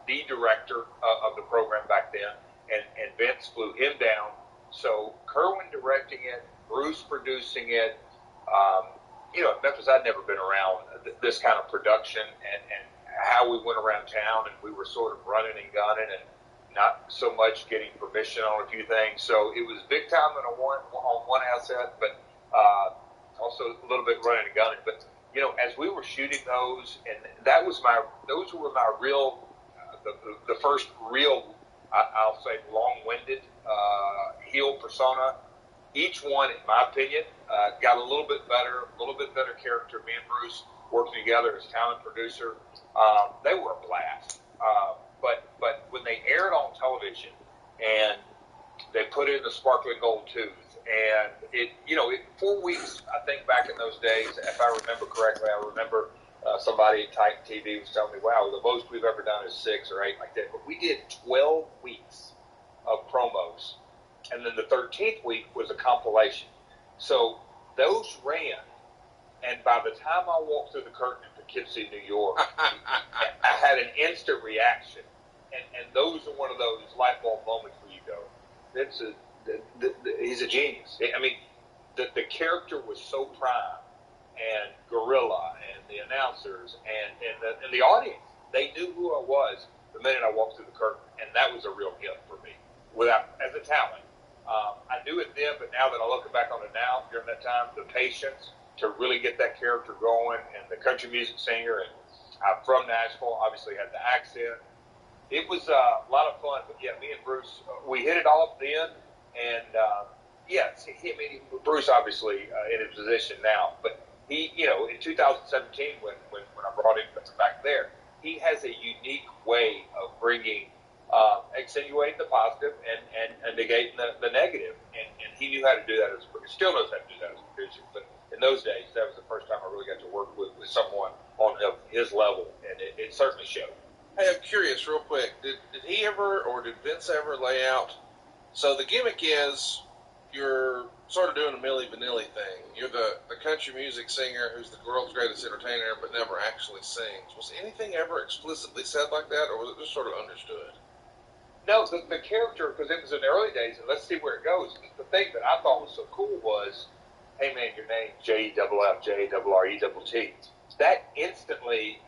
the director of the program back then, and Vince flew him down. So Kerwin directing it, Bruce producing it. At Memphis, I'd never been around this kind of production and how we went around town, and we were sort of running and gunning and not so much getting permission on a few things. So it was big time on one asset, but also a little bit running and gunning. But as we were shooting those, and those were my real, the first real, I'll say, long-winded heel persona. Each one, in my opinion, got a little bit better character. Me and Bruce working together as talent producer. They were a blast. But when they aired on television and they put in the sparkling gold tooth, and it 4 weeks, I think back in those days, if I remember correctly, I remember somebody at Titan TV was telling me, wow, the most we've ever done is 6 or 8 like that. But we did 12 weeks of promos, and then the 13th week was a compilation. So those ran, and by the time I walked through the curtain in Poughkeepsie, New York, I had an instant reaction. And those are one of those light bulb moments where you go, he's a genius. I mean, the character was so prime, and Gorilla, and the announcers, and the audience, they knew who I was the minute I walked through the curtain, and that was a real gift for me, as a talent. I knew it then, but now that I look back on it now, during that time, the patience to really get that character going, and the country music singer, and I'm from Nashville, obviously had the accent. It was a lot of fun, but yeah, me and Bruce, we hit it off then, and Bruce obviously in his position now, but he, in 2017 when I brought him back there, he has a unique way of bringing, accentuating the positive and negating the negative, and he knew how to do that as a producer, still knows how to do that as a producer, but in those days, that was the first time I really got to work with someone on his level, and it certainly showed. Hey, I'm curious, real quick. Did he ever, or did Vince ever lay out? So the gimmick is you're sort of doing a Milli Vanilli thing. You're the country music singer who's the world's greatest entertainer, but never actually sings. Was anything ever explicitly said like that, or was it just sort of understood? No, the character, because it was in the early days, and let's see where it goes. The thing that I thought was so cool was, hey man, your name J-E-F-F, J-R-E-T-T. That instantly,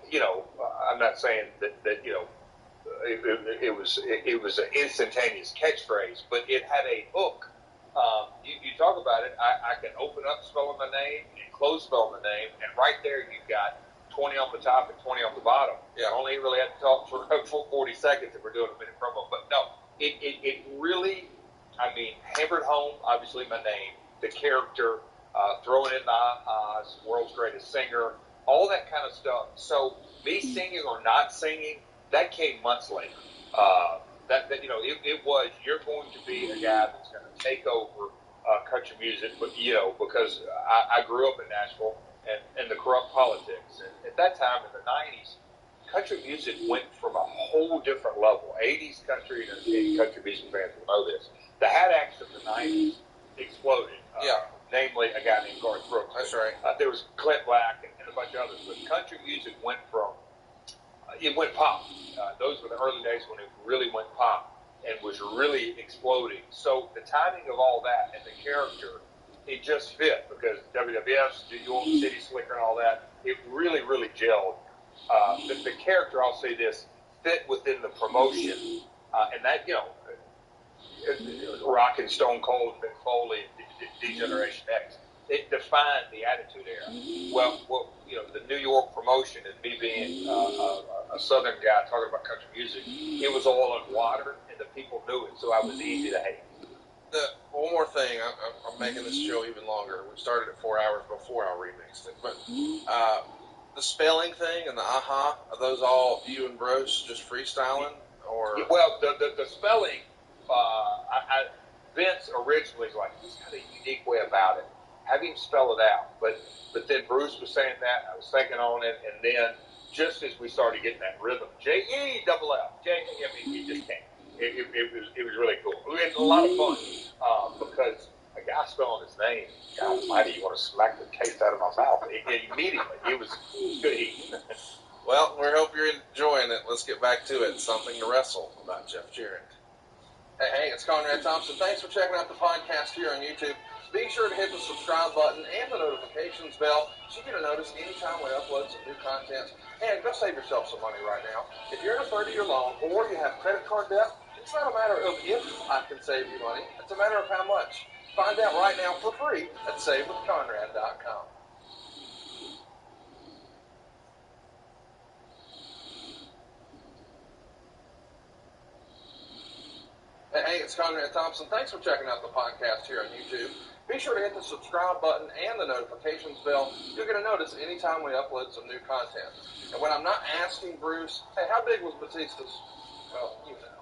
I'm not saying that it was an instantaneous catchphrase, but it had a hook. You talk about it, I can open up spelling my name and close spelling the name, and right there you've got 20 on the top and 20 on the bottom. Yeah. I only really had to talk for 40 seconds if we're doing a minute promo, but no, it really, hammered home, obviously my name, the character, throwing in the world's greatest singer, all that kind of stuff. So me singing or not singing, that came months later. It was, you're going to be a guy that's going to take over country music, but because I grew up in Nashville and the corrupt politics. And at that time in the 90s, country music went from a whole different level. 80s country, and country music fans will know this. The Hat Acts of the 90s exploded. Namely, a guy named Garth Brooks. That's right. There was Clint Black and a bunch of others. But country music went pop. Those were the early days when it really went pop and was really exploding. So the timing of all that and the character it just fit because WWF's New York City Slicker and all that. It really, really gelled. The character, I'll say this, fit within the promotion, and that Rock and Stone Cold, Mick Foley, D-Generation X. It defined the Attitude Era. Well, the New York promotion, and me being a Southern guy talking about country music, it was oil and water, and the people knew it, so I was easy to hate. One more thing, I'm making this show even longer. We started at 4 hours before I remixed it, but the spelling thing and the aha, are those all you and Bruce just freestyling? Or well, the spelling, Vince originally was like, he's got a unique way about it. Have him spell it out. But then Bruce was saying that, I was thinking on it, and then just as we started getting that rhythm, J-E-double-F, J-E, I mean, you just can't. It was really cool. We had a lot of fun because a guy spelling his name, God almighty, you want to smack the taste out of my mouth. Immediately. It was good heat. Well, we hope you're enjoying it. Let's get back to it. Something to Wrestle about Jeff Jarrett. Hey, it's Conrad Thompson. Thanks for checking out the podcast here on YouTube. Be sure to hit the subscribe button and the notifications bell so you get a notice anytime we upload some new content. And go save yourself some money right now. If you're in a 30-year loan or you have credit card debt, it's not a matter of if I can save you money. It's a matter of how much. Find out right now for free at SaveWithConrad.com. Hey, it's Conrad Thompson. Thanks for checking out the podcast here on YouTube. Be sure to hit the subscribe button and the notifications bell. You'll get a notice anytime we upload some new content. And when I'm not asking Bruce, hey, how big was Batista's? Well, you know.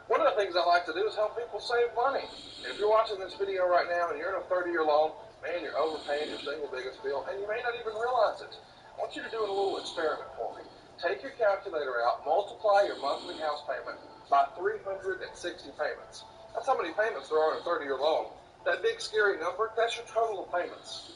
One of the things I like to do is help people save money. And if you're watching this video right now and you're in a 30-year loan, man, you're overpaying your single biggest bill, and you may not even realize it. I want you to do a little experiment for me. Take your calculator out, multiply your monthly house payment by 360 payments. That's how many payments there are in a 30-year loan. That big scary number, that's your total of payments.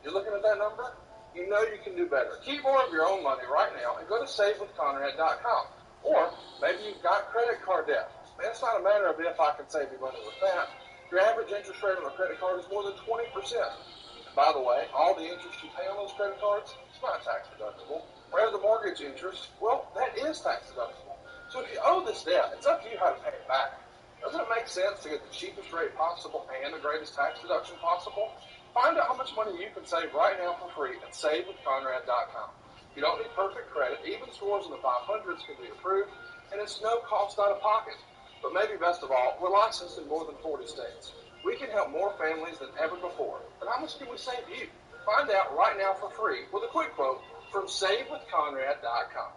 You're looking at that number? You know you can do better. Keep more of your own money right now and go to SaveWithConrad.com. Or maybe you've got credit card debt. Man, it's not a matter of if I can save you money with that. Your average interest rate on a credit card is more than 20%. And by the way, all the interest you pay on those credit cards, it's not tax deductible. Whereas the mortgage interest, well, that is tax deductible. So if you owe this debt, it's up to you how to pay it back. Doesn't it make sense to get the cheapest rate possible and the greatest tax deduction possible? Find out how much money you can save right now for free at SaveWithConrad.com. You don't need perfect credit. Even scores in the 500s can be approved, and it's no cost out of pocket. But maybe best of all, we're licensed in more than 40 states. We can help more families than ever before. But how much can we save you? Find out right now for free with a quick quote from SaveWithConrad.com.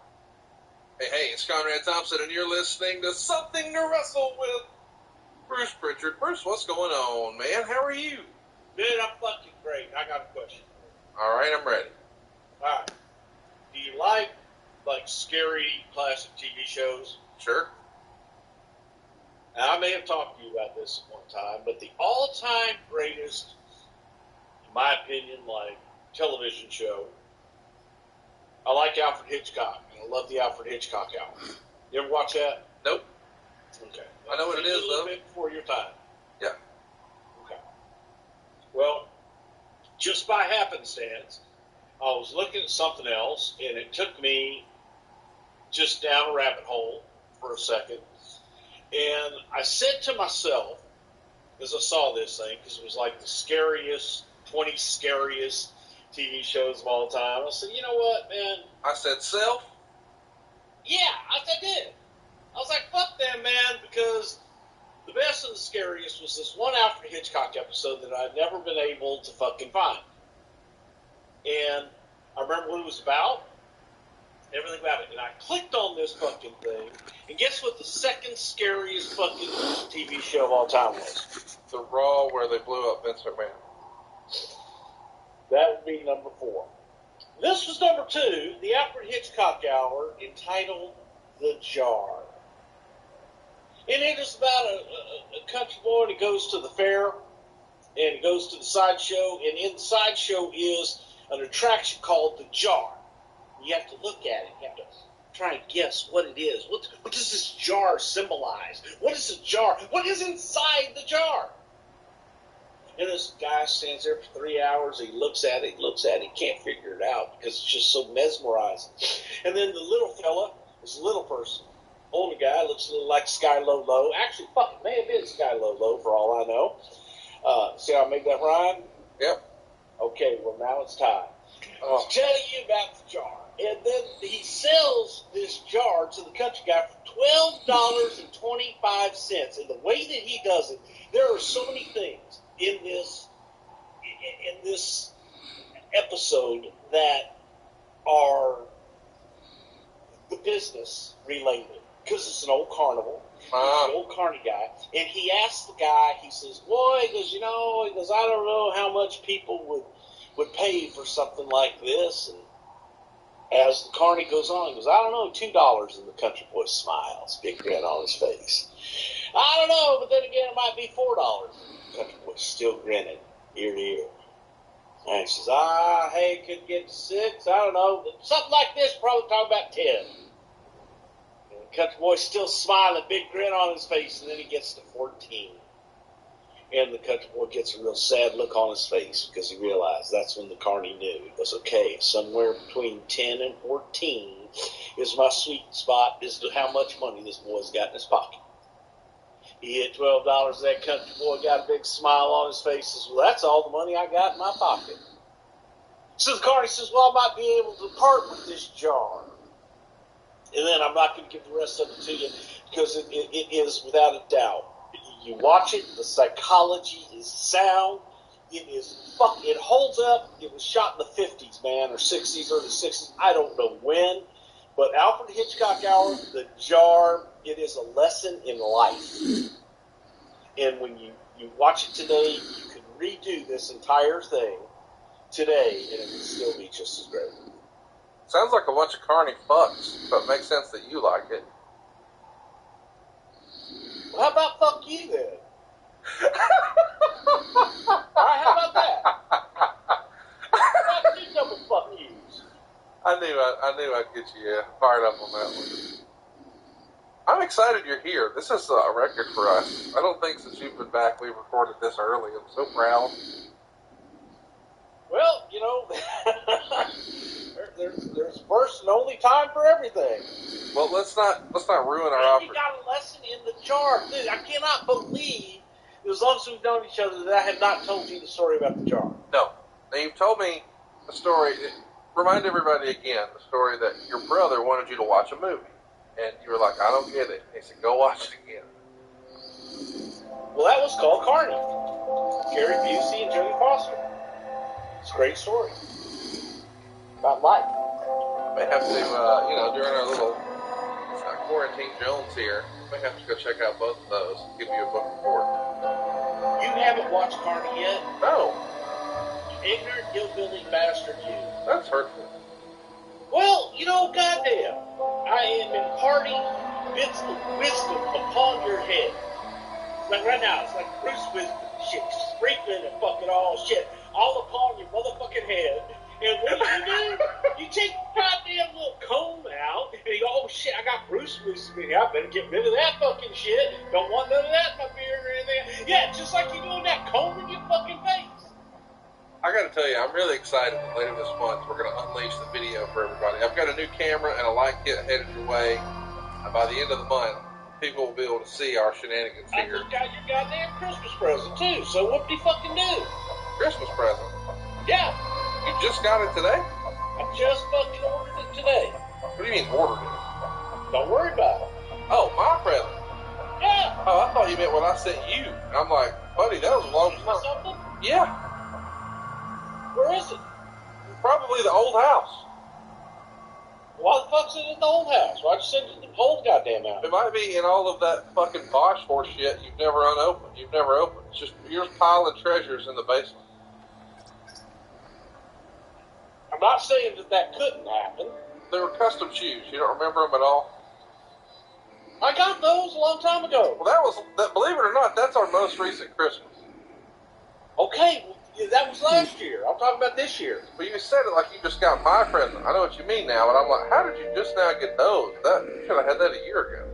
Hey, it's Conrad Thompson, and you're listening to Something to Wrestle with Bruce Pritchard. Bruce, what's going on, man? How are you? Dude, I'm fucking great. I got a question. All right, I'm ready. All right. Do you like scary classic TV shows? Sure. Now, I may have talked to you about this at one time, but the all-time greatest, in my opinion, television show, I like Alfred Hitchcock. I love the Alfred Hitchcock album. You ever watch that? Nope. Okay. I know what it is, a little though. bit before your time. Yeah. Okay. Well, just by happenstance, I was looking at something else, and it took me just down a rabbit hole for a second. And I said to myself, as I saw this thing, because it was like the scariest, 20 scariest TV shows of all time, I said, you know what, man? I said self? Yeah, I did. I was like, fuck them, man, because the best and the scariest was this one Alfred Hitchcock episode that I'd never been able to fucking find. And I remember what it was about, everything about it. And I clicked on this fucking thing, and guess what the second scariest fucking TV show of all time was? The Raw where they blew up Vince McMahon. That would be number 4. This was number 2, the Alfred Hitchcock Hour, entitled The Jar. And it is about a country boy that goes to the fair, and he goes to the sideshow, and in the sideshow is an attraction called The Jar. You have to look at it. You have to try and guess what it is. What does this jar symbolize? What is a jar? What is inside the jar? And this guy stands there for 3 hours. He looks at it, can't figure it out because it's just so mesmerizing. And then the little fella is a little person. Older guy looks a little like Sky Low Low. Actually, fuck, it may have been Sky Low Low for all I know. See how I made that rhyme? Yep. Okay, well, now it's time. I'll tell you about the jar. And then he sells this jar to the country guy for $12.25. And the way that he does it, there are so many things in this episode that are the business related. Because it's an old carnival. He's an old carny guy. And he asks the guy, he says, boy, he goes, I don't know how much people would pay for something like this. And as the carny goes on, he goes, I don't know, $2. And the country boy smiles, big grin on his face. I don't know, but then again, it might be $4. The country boy's still grinning, ear to ear. And he says, hey, could get 6, I don't know. Something like this, probably talking about 10. And the country boy's still smiling, big grin on his face, and then he gets to 14. And the country boy gets a real sad look on his face because he realized that's when the carny knew. He goes, okay, somewhere between 10 and 14 is my sweet spot as to how much money this boy's got in his pocket. He hit $12. That country boy got a big smile on his face. Says, well, that's all the money I got in my pocket. So the carny says, well, I might be able to part with this jar. And then I'm not going to give the rest of it to you because it is without a doubt. You watch it, the psychology is sound. It holds up. It was shot in the 50s, man, or 60s, early 60s. I don't know when. But Alfred Hitchcock Hour, The Jar, it is a lesson in life. And when you watch it today, you can redo this entire thing today, and it would still be just as great. Sounds like a bunch of carny fucks, but it makes sense that you like it. Well, how about fuck you then? All right, how about that? How about two double fuck yous? I knew I'd get you fired up on that one. I'm excited you're here. This is a record for us. I don't think since you've been back we've recorded this early. I'm so proud. Well, there's first and only time for everything. Well, let's not ruin our You opportunity. got a lesson in the jar. Dude, I cannot believe, as long as we've known each other, that I have not told you the story about the jar. No. Now, you've told me a story. Remind everybody again the story that your brother wanted you to watch a movie. And you were like, I don't get it. He said, go watch it again. Well, that was called Carney. Gary Busey and Jodie Foster. It's a great story. About life. May have to, during our little quarantine Jones here, may have to go check out both of those. Give you a book report. You haven't watched Carney yet? No. Ignorant, hillbilly bastard you. That's hurtful. Well, goddamn. I am imparting wisdom upon your head. Like right now, it's like Bruce Wisdom shit, sprinkling and fucking all shit all upon your motherfucking head. And what do? You take the goddamn little comb out, and you go, oh shit, I got Bruce Wisdom in here. I better get rid of that fucking shit. Don't want none of that in my beard or anything. Yeah, just like you doing that comb in your fucking face. I gotta tell you, I'm really excited that later this month we're gonna unleash the video for everybody. I've got a new camera and a light kit headed your way. And by the end of the month, people will be able to see our shenanigans I here. just got your goddamn Christmas present too, so what do you fucking do? Christmas present. Yeah. You just got it today? I just fucking ordered it today. What do you mean ordered it? Don't worry about it. Oh, my present. Yeah. Oh, I thought you meant what I sent you. I'm like, buddy, that was a long time. Something? Yeah, Where is it? probably the old house. Why the fuck's it in the old house? Why'd you send it to the old goddamn house? It might be in all of that fucking Bosch horse shit you've never unopened. You've never opened. It's just you're piling treasures in the basement. I'm not saying that couldn't happen. They were custom shoes. You don't remember them at all? I got those a long time ago. Well, believe it or not, that's our most recent Christmas. Okay, that was last year. I'm talking about this year. Well, you said it like you just got my present. I know what you mean now, but I'm like, how did you just now get those? You should have had that a year ago.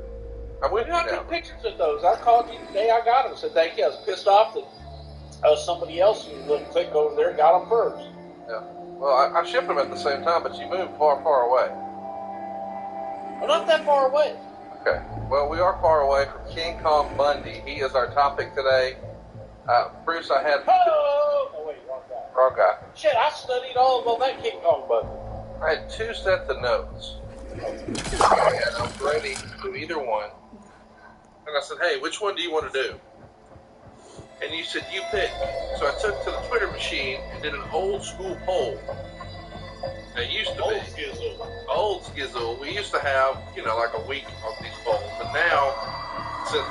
I'm with you I now. took pictures of those. I called you the day I got them and said thank you. I was pissed off that somebody else who click over there got them first. Yeah. Well, I shipped them at the same time, but you moved far, far away. We're not that far away. Okay. Well, we are far away from King Kong Bundy. He is our topic today. Bruce, I had... Oh, wait, wrong guy. Wrong guy. Shit, I studied all about that King Kong Bundy. I had 2 sets of notes. And I'm ready to do either one. And I said, hey, which one do you want to do? And you said, you pick. So I took to the Twitter machine and did an old school poll. It used to be. Old Skizzle. We used to have, like a week on these polls. But now, since,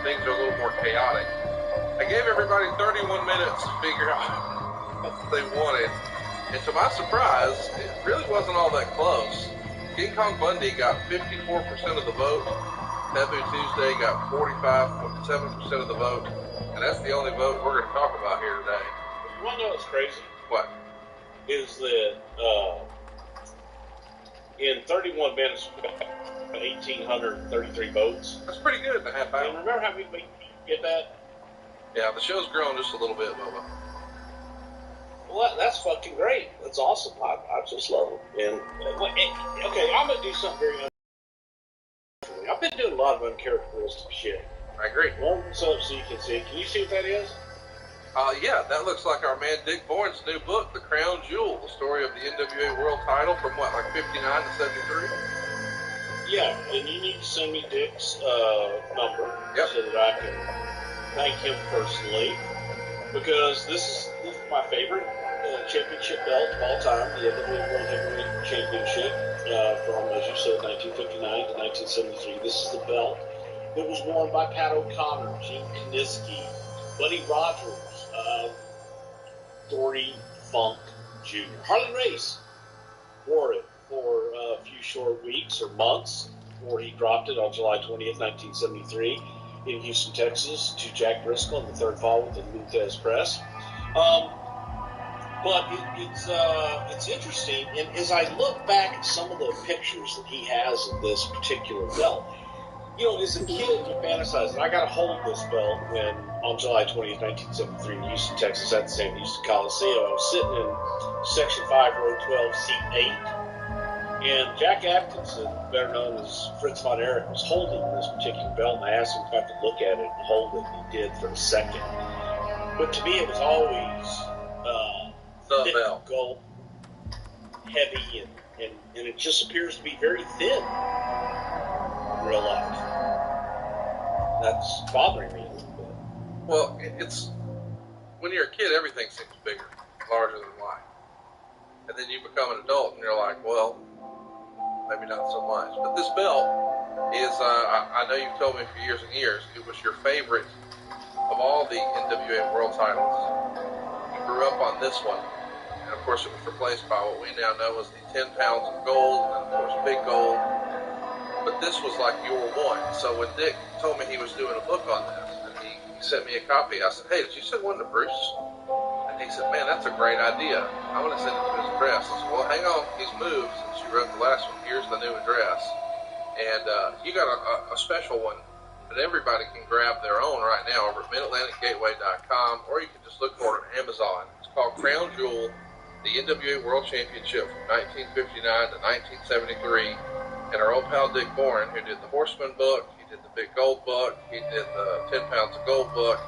things are a little more chaotic, I gave everybody 31 minutes to figure out what they wanted. And to my surprise, it really wasn't all that close. King Kong Bundy got 54% of the vote. Taboo Tuesday got 45.7% of the vote. And that's the only vote we're going to talk about here today. You want to know what's crazy? What? Is that in 31 minutes, we got 1,833 votes. That's pretty good in a half hour. And remember how we get that? Yeah, the show's grown just a little bit, Bubba. Well, that's fucking great. That's awesome. I just love it. And okay, I'm gonna do something very uncharacteristic. I've been doing a lot of uncharacteristic shit. I agree. Warm this up so you can see. Can you see what that is? Yeah, that looks like our man Dick Bourne's new book, The Crown Jewel, the story of the NWA World Title from what, like 59 to 73? Yeah, and you need to send me Dick's number so that I can thank him personally, because this is my favorite championship belt of all time, the NWA World Heavyweight Championship from, as you said, 1959 to 1973. This is the belt that was worn by Pat O'Connor, Gene Kiniski, Buddy Rogers, Dory Funk Jr. Harley Race wore it for a few short weeks or months before he dropped it on July 20th, 1973 in Houston, Texas to Jack Briscoe in the third fall with the Luthez Press. But it's interesting, and as I look back at some of the pictures that he has of this particular belt, as a kid, you fantasize, and I got a hold of this belt when, on July 20th, 1973, in Houston, Texas, at the St. Houston Coliseum. I was sitting in Section 5, Row 12, Seat 8, and Jack Atkinson, better known as Fritz von Erich, was holding this particular belt, and I asked him if I could look at it and hold it, and he did for a second. But to me, it was always the thick belt. Gold, heavy, and it just appears to be very thin in real life. That's bothering me a little bit. Well, it's when you're a kid, everything seems bigger, larger than life. And then you become an adult, and you're like, well, maybe not so much. But this belt is, I know you've told me for years and years, it was your favorite of all the NWA World titles. You grew up on this one. And, of course, it was replaced by what we now know as the 10 pounds of gold, and, of course, big gold. But this was like your one. So when Dick told me he was doing a book on this, and he sent me a copy, I said, hey, did you send one to Bruce? And he said, man, that's a great idea. I want to send it to his address. I said, well, hang on. He's moved since you wrote the last one. Here's the new address. And you got a special one that everybody can grab their own right now over at MidAtlanticGateway.com, or you can just look for it on Amazon. It's called Crown Jewel, the NWA World Championship from 1959 to 1973. And our old pal Dick Bourne, who did the Horseman book, he did the Big Gold book, he did the 10 Pounds of Gold book.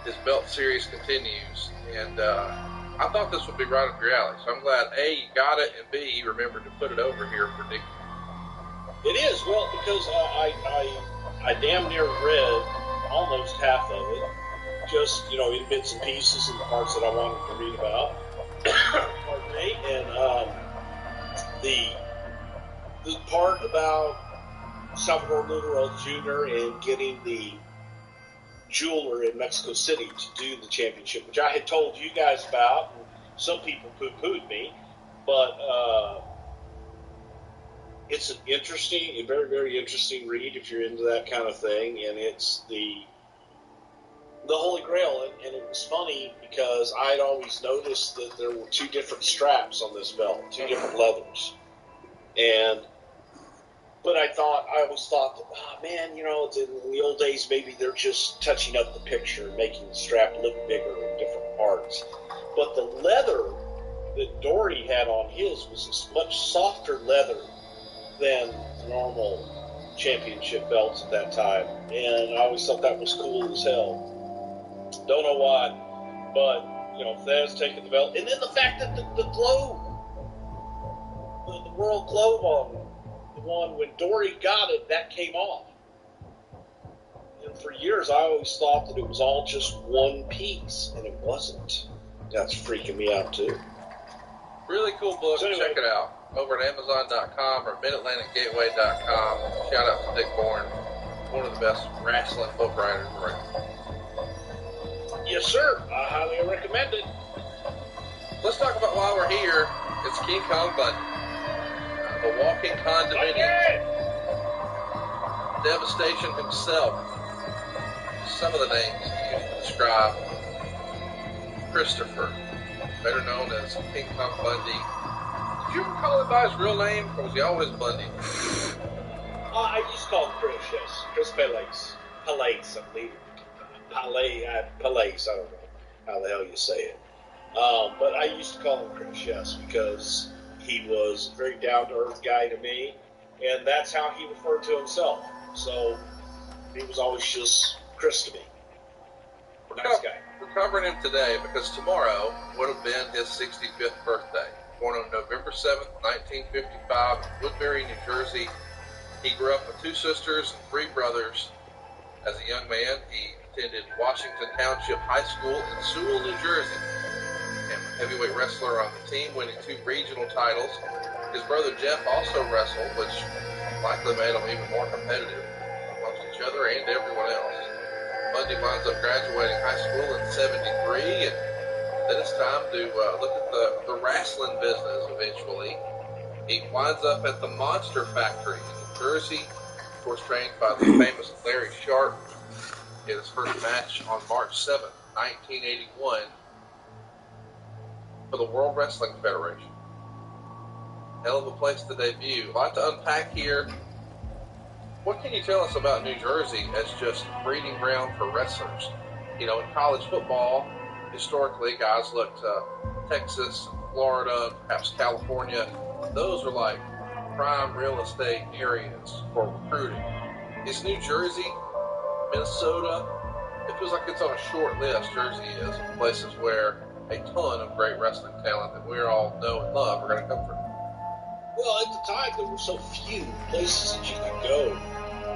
His belt series continues, and I thought this would be right up your alley. So I'm glad, A, you got it, and B, you remembered to put it over here for Dick. It is, well, because I damn near read almost half of it, just, in bits and pieces and the parts that I wanted to read about. Pardon me. And the part about Salvador Lutero Jr. and getting the jeweler in Mexico City to do the championship, which I had told you guys about, and some people poo-pooed me, but it's an interesting, a very, very interesting read if you're into that kind of thing, and it's the Holy Grail, and it was funny because I'd always noticed that there were 2 different straps on this belt, 2 different leathers, and But I always thought, oh, man, you know, in the old days, maybe they're just touching up the picture and making the strap look bigger in different parts. But the leather that Dory had on his was a much softer leather than normal championship belts at that time. And I always thought that was cool as hell. Don't know why, but, you know, Thesz taking the belt. And then the fact that the globe, the world globe on the one when Dory got it, that came off. And for years, I always thought that it was all just one piece, and it wasn't. That's freaking me out, too. Really cool book. So anyway, check it out. Over at Amazon.com or MidAtlanticGateway.com. Shout out to Dick Bourne, one of the best wrestling book writers around. Yes, sir. I highly recommend it. Let's talk about why we're here. It's King Kong Bundy, the walking condominium. Devastation himself. Some of the names he used to describe Christopher, better known as King Kong Bundy. Did you ever call him by his real name, or was he always Bundy? I used to call him Chris, yes. Chris Palace. Palace, I believe. Palace, I don't know how the hell you say it. But I used to call him Chris, yes, because he was a very down-to-earth guy to me, and that's how he referred to himself. So he was always just Chris to me. Nice guy. We're covering him today because tomorrow would have been his 65th birthday. Born on November 7th, 1955 in Woodbury, New Jersey. He grew up with 2 sisters and 3 brothers. As a young man, he attended Washington Township High School in Sewell, New Jersey. And a heavyweight wrestler on the team, winning 2 regional titles. His brother Jeff also wrestled, which likely made him even more competitive amongst each other and everyone else. Bundy winds up graduating high school in 73, and then it's time to look at the wrestling business eventually. He winds up at the Monster Factory in New Jersey, of course trained by the famous Larry Sharp. He had his first match on March 7th, 1981 for the World Wrestling Federation. Hell of a place to debut. A lot to unpack here. What can you tell us about New Jersey as just a breeding ground for wrestlers? You know, in college football, historically, guys look to Texas, Florida, perhaps California. Those are like prime real estate areas for recruiting. Is New Jersey, Minnesota, it feels like it's on a short list, Jersey is, of places where a ton of great wrestling talent that we all know and love are going to come from. Well, at the time, there were so few places that you could go.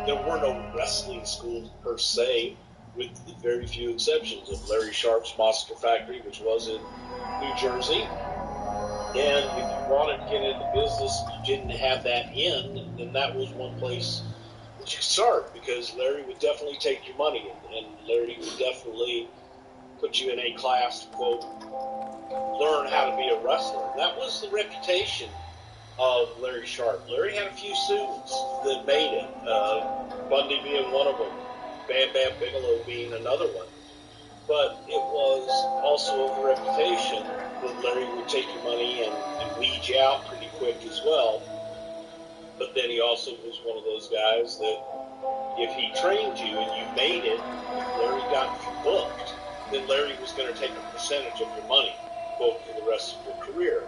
There were no wrestling schools per se, with very few exceptions of Larry Sharp's Monster Factory, which was in New Jersey. And if you wanted to get into business and you didn't have that in, then that was one place that you could start, because Larry would definitely take your money, and Larry would definitely put you in a class to, quote, learn how to be a wrestler. That was the reputation of Larry Sharp. Larry had a few students that made it, Bundy being one of them, Bam Bam Bigelow being another one. But it was also the reputation that Larry would take your money and weed you out pretty quick as well. But then he also was one of those guys that if he trained you and you made it, if Larry got you booked, then Larry was going to take a percentage of your money, quote, for the rest of your career.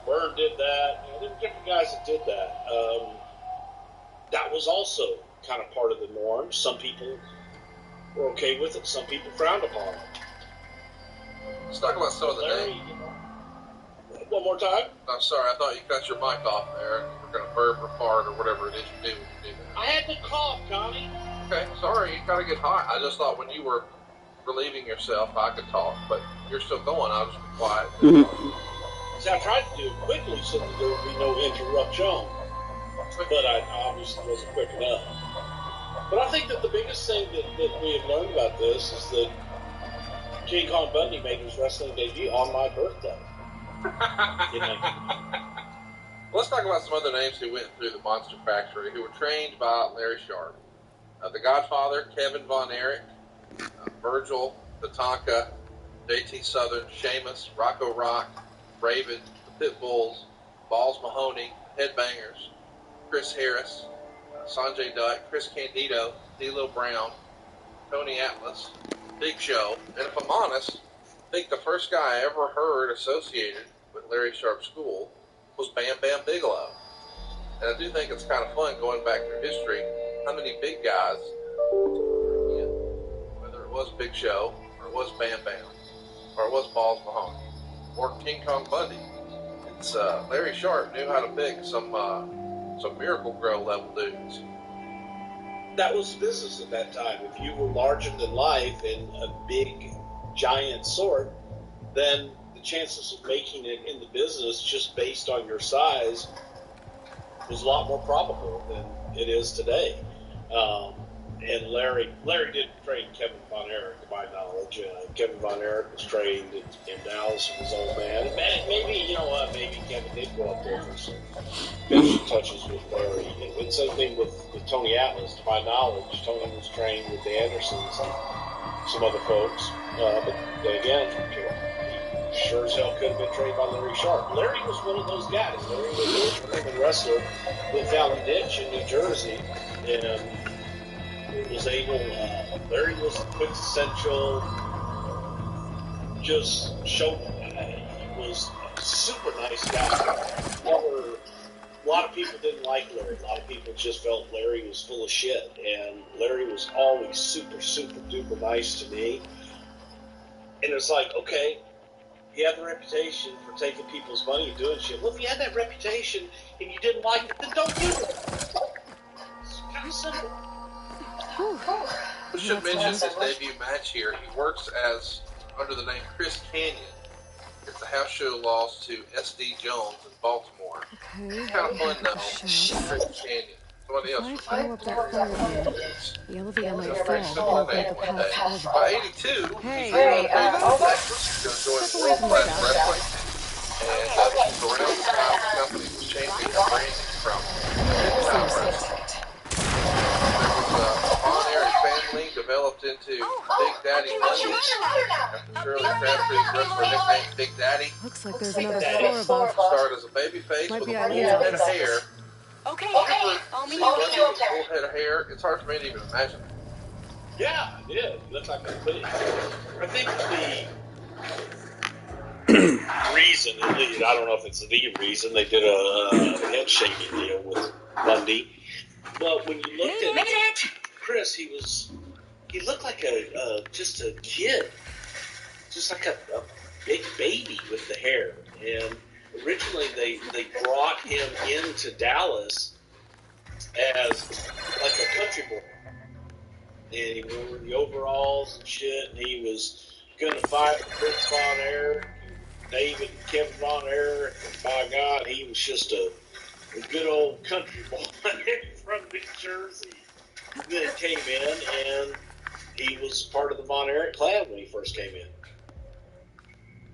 Byrne did that. You know, there were different guys that did that. That was also kind of part of the norm. Some people were okay with it. Some people frowned upon it. Let's talk about some of the Larry, names. you know, one more time. I'm sorry, I thought you cut your mic off there and you were going to burp or fart or whatever it is you do when you do that. I had to cough, Connie. Okay, sorry, you got to get hot. I just thought when you were relieving yourself, I could talk, but you're still going. I'll just be quiet. See, I tried to do it quickly so that there would be no interruption, but I obviously wasn't quick enough. But I think that the biggest thing that we have learned about this is that King Kong Bundy made his wrestling debut on my birthday. Let's talk about some other names who went through the Monster Factory who were trained by Larry Sharp. The Godfather, Kevin Von Erich, Virgil, Tatanka, JT Southern, Sheamus, Rocco Rock, Raven, the Pitbulls, Balls Mahoney, Headbangers. Chris Harris, Sanjay Dutt, Chris Candido, D'Lo Brown, Tony Atlas, Big Show, and if I'm honest, I think the first guy I ever heard associated with Larry Sharp's school was Bam Bam Bigelow. And I do think it's kind of fun going back through history, how many big guys, whether it was Big Show, or it was Bam Bam, or it was Balls Mahoney, or King Kong Bundy. It's Larry Sharp knew how to pick some Miracle Grow level dudes. That was business at that time. If you were larger than life and a big, giant sort, then the chances of making it in the business just based on your size was a lot more probable than it is today. And Larry did train Kevin Von Erich, to my knowledge. Kevin Von Erich was trained in Dallas with his old man. And maybe, you know what, maybe Kevin did go up there for some finishing touches with Larry. And same thing with Tony Atlas. To my knowledge, Tony was trained with the Andersons and some other folks. But then again, he sure as hell could have been trained by Larry Sharp. Larry was one of those guys. Larry was a wrestler with Fallon Ditch in New Jersey. And was able, Larry was quintessential, just showman. He was a super nice guy. However, a lot of people didn't like Larry. A lot of people just felt Larry was full of shit. And Larry was always super, super duper nice to me. And it's like, okay, you have the reputation for taking people's money and doing shit. Well, if you had that reputation and you didn't like it, then don't do it. It's kind of simple. We should mention his debut match here. He works as under the name Chris Canyon. It's a house show loss to S.D. Jones in Baltimore. It's kind of fun though. Chris Canyon. Somebody else. The elevator might Very simple name one day. By 82, he's going to join World Class Wrestling. And around the time the company was changing the branding from Time Wrestling. Von Erich family developed into Big Daddy Bundy. Shirley Crabtree's wrestler nicknamed Big Daddy. Looks like there's another floor above. Started as a babyface with a full head of hair. Okay, I'll meet you Bundy up with a there. full head of hair. It's hard for me to even imagine. Yeah, it did. It looked like a thing. I think the reason, at least, I don't know if it's the reason, they did a head shaking deal with Bundy. But when you looked at Chris, he looked like just a kid, just like a big baby with the hair. And originally they brought him into Dallas as like a country boy. And he wore the overalls and shit, and he was going to fight Fritz Von Erich, David and Kevin Von Erich, and by God, he was just a good old country boy from New Jersey that came in, and he was part of the Von Erich clan when he first came in.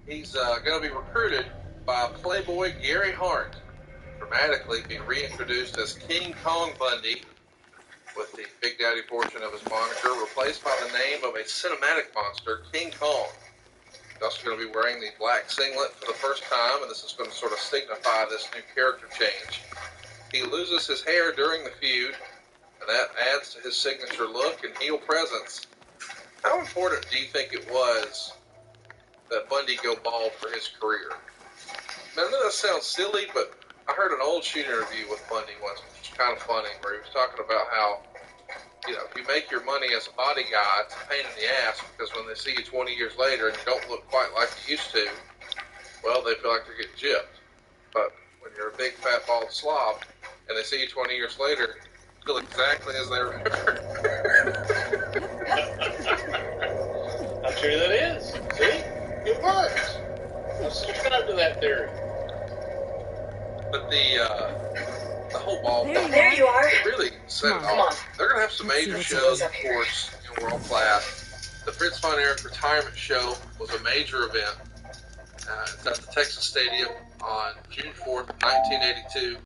He's going to be recruited by Playboy Gary Hart, dramatically being reintroduced as King Kong Bundy, with the Big Daddy portion of his moniker replaced by the name of a cinematic monster, King Kong. He's also going to be wearing the black singlet for the first time, and this is going to sort of signify this new character change. He loses his hair during the feud, and that adds to his signature look and heel presence. How important do you think it was that Bundy go bald for his career? Now, I know that sounds silly, but I heard an old shoot interview with Bundy once, which was kind of funny, where he was talking about how, you know, if you make your money as a body guy, it's a pain in the ass, because when they see you 20 years later and you don't look quite like you used to, well, they feel like they're getting gypped. But when you're a big, fat, bald slob, and they see you 20 years later, you feel exactly as they remember. How true that is. See? It works. Let's subscribe to that theory. But the whole ball There you are. really set it off. They're going to have some major shows, of course, in World Class. The Fritz Von Erich retirement show was a major event. It's at the Texas Stadium on June 4th, 1982.